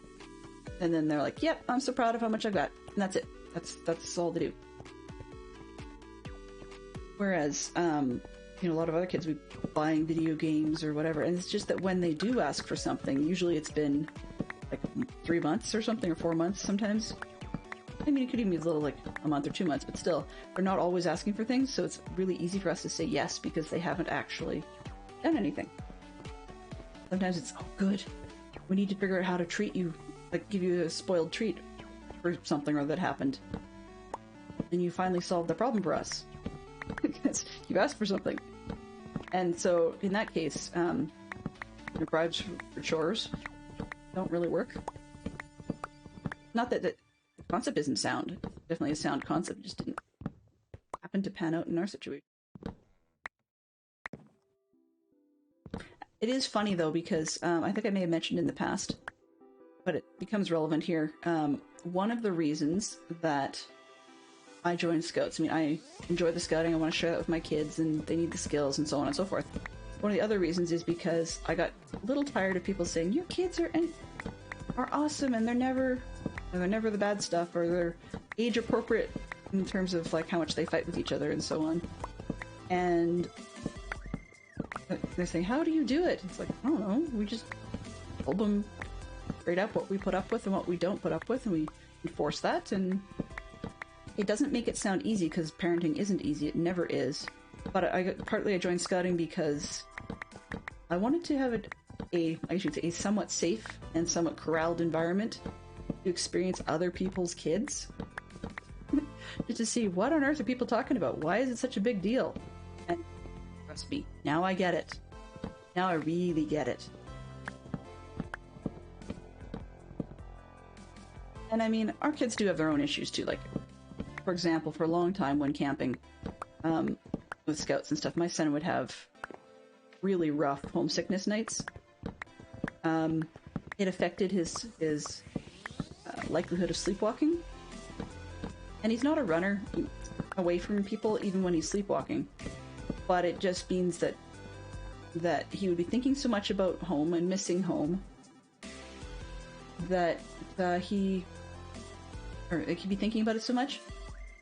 and then they're like, "Yep, I'm so proud of how much I got," and that's it. That's all they do. Whereas, you know, a lot of other kids would be buying video games or whatever, and it's just that when they do ask for something, usually it's been like 3 months or something, or 4 months sometimes. I mean, it could even be a little, like, a month or 2 months, but still, they're not always asking for things, so it's really easy for us to say yes because they haven't actually done anything. Sometimes it's, oh, good, we need to figure out how to treat you, like, give you a spoiled treat for something or that happened. And you finally solved the problem for us. Because you asked for something. And so, in that case, bribes for chores don't really work. Not that the concept isn't sound. It's definitely a sound concept. It just didn't happen to pan out in our situation. It is funny, though, because I think I may have mentioned in the past, but it becomes relevant here. One of the reasons that I joined Scouts, I mean, I enjoy the scouting, I want to share that with my kids, and they need the skills, and so on and so forth. One of the other reasons is because I got a little tired of people saying, your kids are awesome, and they're never the bad stuff, or they're age appropriate in terms of, like, how much they fight with each other and so on. And they say, how do you do it? It's like, I don't know, we just told them straight up what we put up with and what we don't put up with, and we enforce that. And it doesn't make it sound easy, because parenting isn't easy, it never is. But partly I joined Scouting because I wanted to have a somewhat safe and somewhat corralled environment to experience other people's kids. Just to see, what on earth are people talking about? Why is it such a big deal? And trust me, now I get it. Now I really get it. And I mean, our kids do have their own issues too. Like, for example, for a long time when camping with Scouts and stuff, my son would have really rough homesickness nights. It affected his likelihood of sleepwalking. And he's not a runner away from people even when he's sleepwalking. But it just means that he would be thinking so much about home and missing home that he'd be thinking about it so much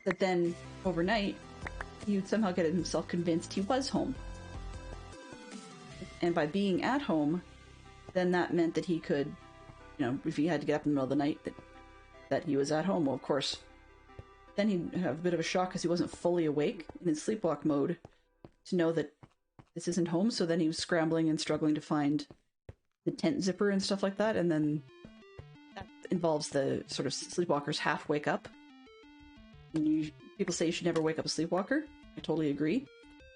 that then overnight he would somehow get himself convinced he was home. And by being at home, then that meant that he could, you know, if he had to get up in the middle of the night, that he was at home. Well, of course, then he'd have a bit of a shock because he wasn't fully awake in his sleepwalk mode to know that this isn't home. So then he was scrambling and struggling to find the tent zipper and stuff like that. And then involves the sort of sleepwalkers half wake up. And people say you should never wake up a sleepwalker. I totally agree.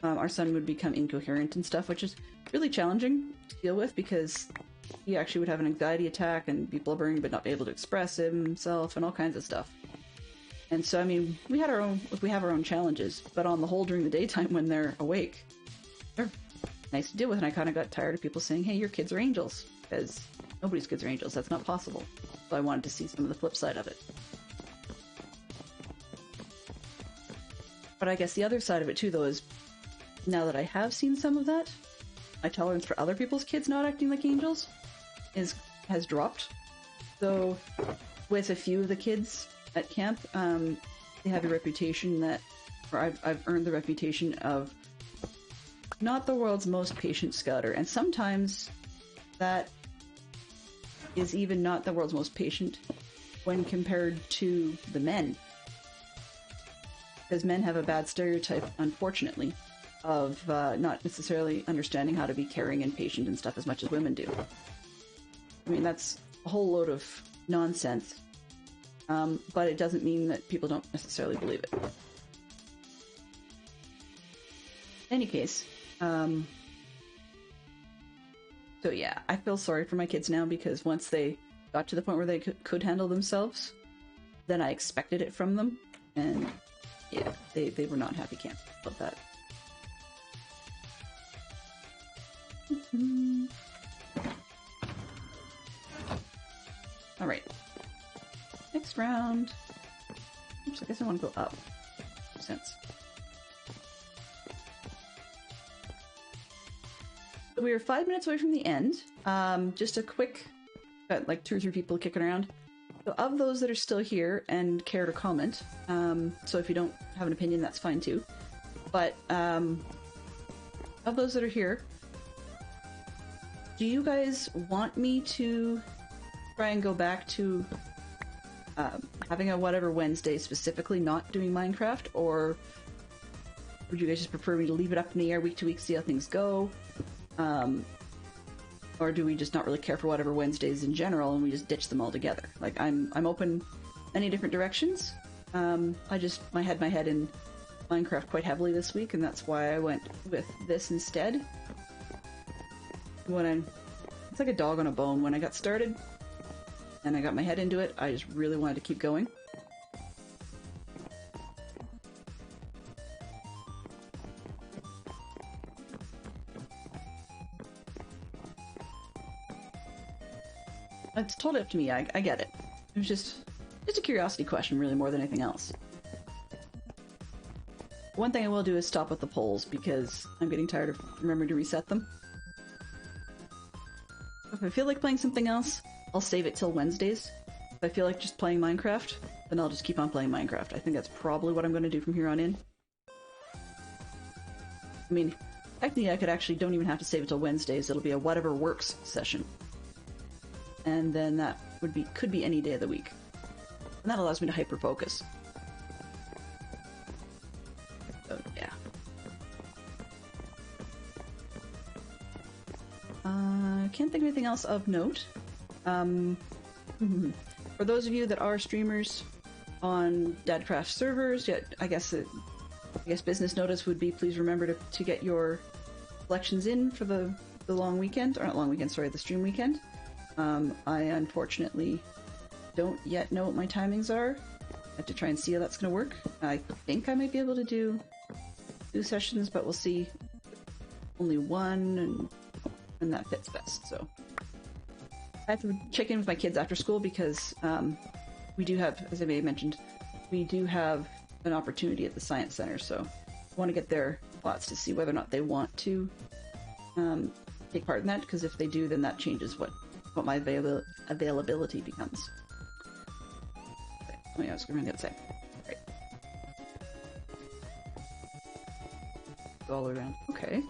Our son would become incoherent and stuff, which is really challenging to deal with because he actually would have an anxiety attack and be blubbering but not be able to express himself and all kinds of stuff. And so, I mean, we have our own challenges, but on the whole, during the daytime when they're awake, they're nice to deal with. And I kind of got tired of people saying, hey, your kids are angels, because nobody's kids are angels. That's not possible. So I wanted to see some of the flip side of it. But I guess the other side of it too, though, is now that I have seen some of that, my tolerance for other people's kids not acting like angels has dropped. So with a few of the kids at camp, they have a reputation that, or I've earned the reputation of not the world's most patient scouter, and sometimes that is even not the world's most patient when compared to the men. Because men have a bad stereotype, unfortunately, of not necessarily understanding how to be caring and patient and stuff as much as women do. I mean, that's a whole load of nonsense, but it doesn't mean that people don't necessarily believe it. In any case, so yeah, I feel sorry for my kids now because once they got to the point where they could handle themselves, then I expected it from them, and yeah, they were not happy camp about that. Alright. Next round. Oops, I guess I want to go up. Makes sense. So we are 5 minutes away from the end. Just a quick... Got like 2 or 3 people kicking around. So of those that are still here and care to comment, so if you don't have an opinion, that's fine too. But of those that are here, do you guys want me to try and go back to having a whatever Wednesday specifically not doing Minecraft, or would you guys just prefer me to leave it up in the air week to week, see how things go? Or do we just not really care for whatever Wednesdays in general and we just ditch them all together? Like, I'm open any different directions. I had my head in Minecraft quite heavily this week, and that's why I went with this instead. It's like a dog on a bone. When I got started and I got my head into it, I just really wanted to keep going. It's totally up to me. I get it. It was just a curiosity question, really, more than anything else. One thing I will do is stop with the polls, because I'm getting tired of remembering to reset them. If I feel like playing something else, I'll save it till Wednesdays. If I feel like just playing Minecraft, then I'll just keep on playing Minecraft. I think that's probably what I'm going to do from here on in. I mean, technically I could actually don't even have to save it till Wednesdays. It'll be a whatever works session. And then that could be any day of the week. And that allows me to hyper-focus. So, yeah. Can't think of anything else of note. For those of you that are streamers on Dadcraft servers, I guess business notice would be please remember to get your collections in for the long weekend, or not long weekend, sorry, the stream weekend. I unfortunately don't yet know what my timings are. I have to try and see how that's going to work. I think I might be able to do 2 sessions, but we'll see. Only one, and that fits best, so. I have to check in with my kids after school because we do have, as I may have mentioned, we do have an opportunity at the Science Center, so I want to get their thoughts to see whether or not they want to take part in that, because if they do, then that changes what my availability becomes. Okay. Oh yeah, I was going to say. Right. Go all the way around. Okay.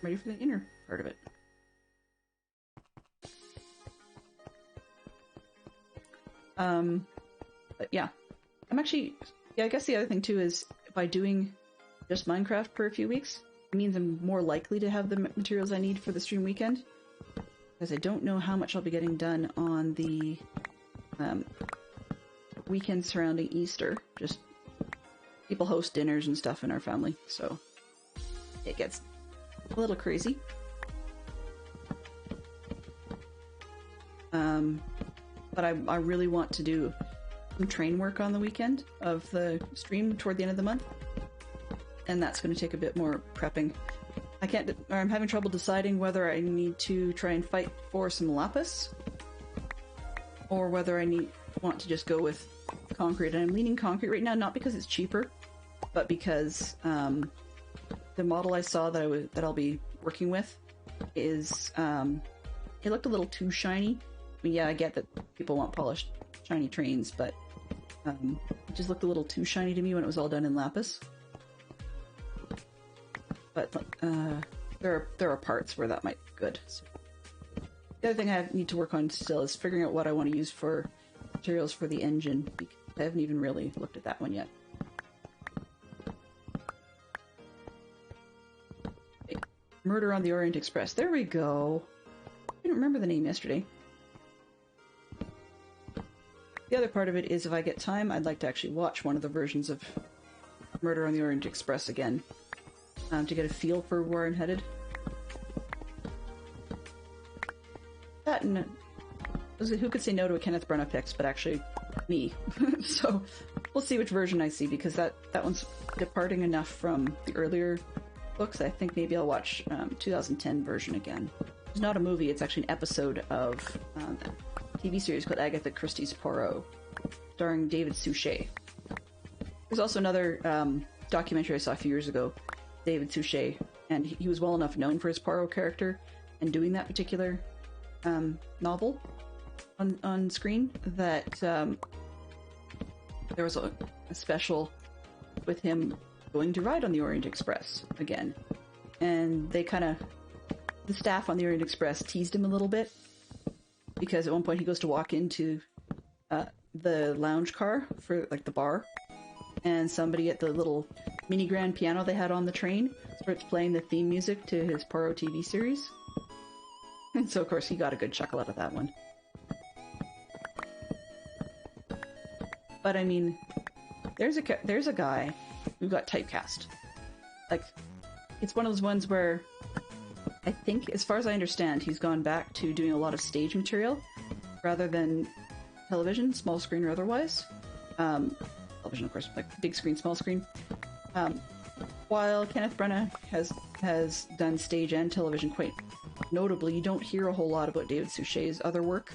Ready for the inner part of it. But yeah. I guess the other thing too is by doing just Minecraft for a few weeks, it means I'm more likely to have the materials I need for the stream weekend. because I don't know how much I'll be getting done on the weekend surrounding Easter. Just people host dinners and stuff in our family, so it gets a little crazy. But I really want to do some train work on the weekend of the stream toward the end of the month, and that's going to take a bit more prepping. I'm having trouble deciding whether I need to try and fight for some lapis, or whether I want to just go with concrete. And I'm leaning concrete right now, not because it's cheaper, but because the model I saw that I'll be working with is it looked a little too shiny. I mean, yeah, I get that people want polished, shiny trains, but it just looked a little too shiny to me when it was all done in lapis. But there are parts where that might be good. So, the other thing I need to work on still is figuring out what I want to use for materials for the engine, because I haven't even really looked at that one yet. Okay. Murder on the Orient Express. There we go. I didn't remember the name yesterday. The other part of it is, if I get time, I'd like to actually watch one of the versions of Murder on the Orient Express again, to get a feel for where I'm headed. That and who could say no to a Kenneth Branagh picks, but actually me. So we'll see which version I see, because that one's departing enough from the earlier books. I think maybe I'll watch 2010 version again. It's not a movie; it's actually an episode of a TV series called Agatha Christie's Poirot, starring David Suchet. There's also another documentary I saw a few years ago, David Suchet, and he was well enough known for his Poirot character and doing that particular novel on screen that there was a special with him going to ride on the Orient Express again. And the staff on the Orient Express teased him a little bit, because at one point he goes to walk into the lounge car for like the bar, and somebody at the little mini grand piano they had on the train starts playing the theme music to his Poirot TV series. And so of course he got a good chuckle out of that one. But I mean, there's a guy who got typecast. Like, it's one of those ones where I think, as far as I understand, he's gone back to doing a lot of stage material rather than television, small screen or otherwise. Television, of course, like big screen, small screen. While Kenneth Branagh has done stage and television quite notably, you don't hear a whole lot about David Suchet's other work.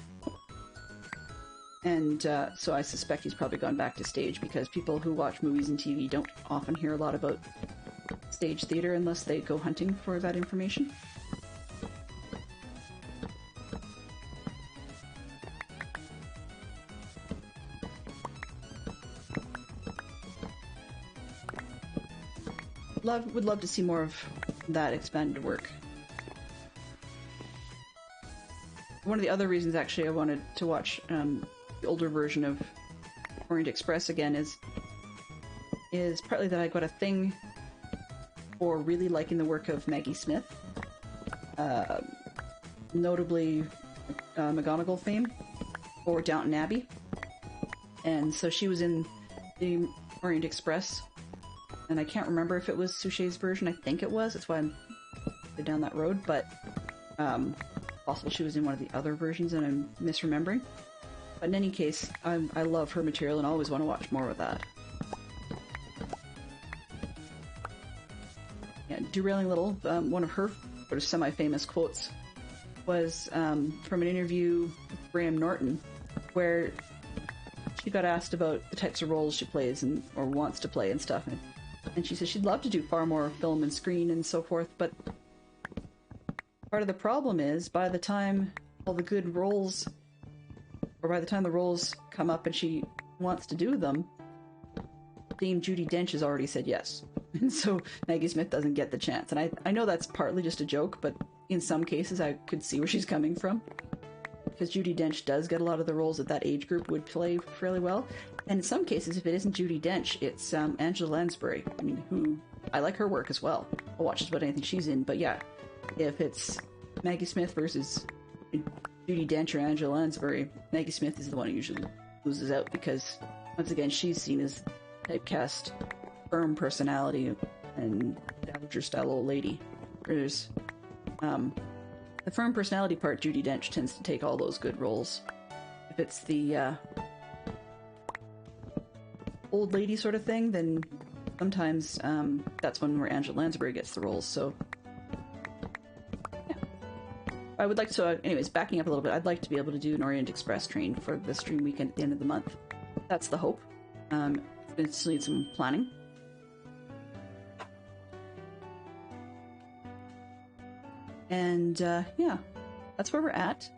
And so I suspect he's probably gone back to stage, because people who watch movies and TV don't often hear a lot about stage theater unless they go hunting for that information. Would love to see more of that expanded work. One of the other reasons, actually, I wanted to watch the older version of Orient Express again is partly that I got a thing for really liking the work of Maggie Smith, notably McGonagall fame for Downton Abbey, and so she was in the Orient Express. And I can't remember if it was Suchet's version. I think it was. That's why I'm down that road. But possible she was in one of the other versions and I'm misremembering. But in any case, I love her material and always want to watch more of that. Yeah, derailing a little, one of her sort of semi-famous quotes was from an interview with Graham Norton, where she got asked about the types of roles she plays or wants to play and stuff. And she says she'd love to do far more film and screen and so forth, but part of the problem is, by the time all the good roles, or by the time the roles come up and she wants to do them, Dame Judi Dench has already said yes. And so Maggie Smith doesn't get the chance. And I know that's partly just a joke, but in some cases I could see where she's coming from. Because Judi Dench does get a lot of the roles that age group would play fairly well. And in some cases, if it isn't Judi Dench, it's Angela Lansbury. I mean, who I like her work as well. I'll watch just about anything she's in. But yeah, if it's Maggie Smith versus Judi Dench or Angela Lansbury, Maggie Smith is the one who usually loses out because, once again, she's seen as typecast, firm personality, and dowager style old lady. Whereas, the firm personality part, Judi Dench tends to take all those good roles. If it's the old lady sort of thing, then sometimes that's when where Angela Lansbury gets the roles. So, yeah. I would like to, anyways, backing up a little bit, I'd like to be able to do an Orient Express train for the stream weekend at the end of the month. That's the hope. It still needs some planning. And yeah, that's where we're at.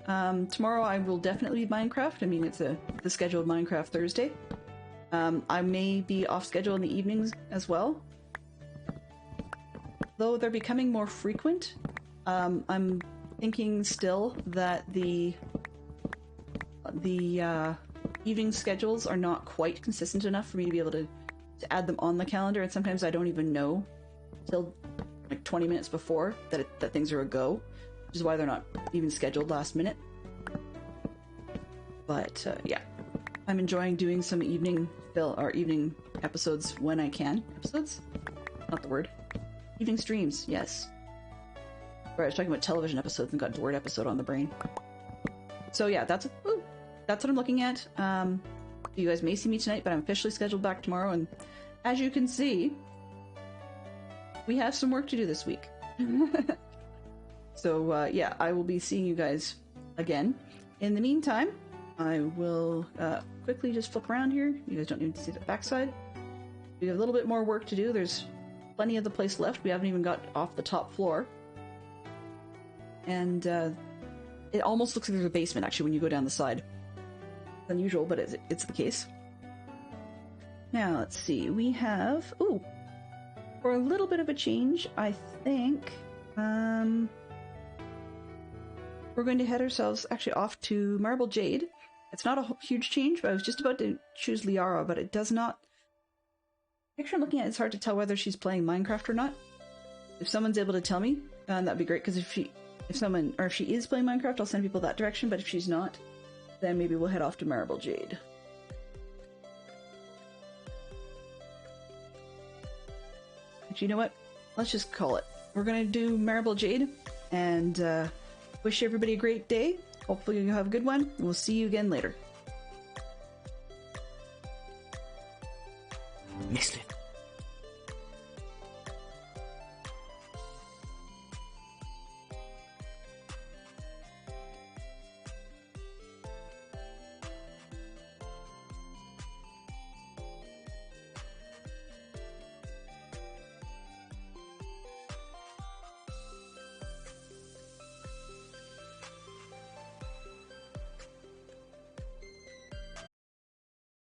Tomorrow I will definitely be Minecraft. I mean, it's the scheduled Minecraft Thursday. I may be off schedule in the evenings as well, though they're becoming more frequent. I'm thinking still that the evening schedules are not quite consistent enough for me to be able to add them on the calendar, and sometimes I don't even know till like 20 minutes before that things are a go, which is why they're not even scheduled last minute. But yeah, I'm enjoying doing some evening episodes when I can. Episodes? Not the word. Evening streams, yes. Right, I was talking about television episodes and got the word episode on the brain. So yeah, that's what I'm looking at. You guys may see me tonight, but I'm officially scheduled back tomorrow, and as you can see, we have some work to do this week. So yeah, I will be seeing you guys again. In the meantime, I will quickly just flip around here. You guys don't need to see the backside. We have a little bit more work to do. There's plenty of the place left. We haven't even got off the top floor. And it almost looks like there's a basement, actually, when you go down the side. It's unusual, but it's the case. Now, let's see. We have... Ooh! For a little bit of a change, I think... we're going to head ourselves actually off to Marble Jade. It's not a huge change, but I was just about to choose Liara, but it does not... The picture I'm looking at, it's hard to tell whether she's playing Minecraft or not. If someone's able to tell me, that'd be great, because if she is playing Minecraft, I'll send people that direction, but if she's not, then maybe we'll head off to Marble Jade. Actually, you know what? Let's just call it. We're gonna do Marble Jade, and wish everybody a great day. Hopefully you have a good one, and we'll see you again later.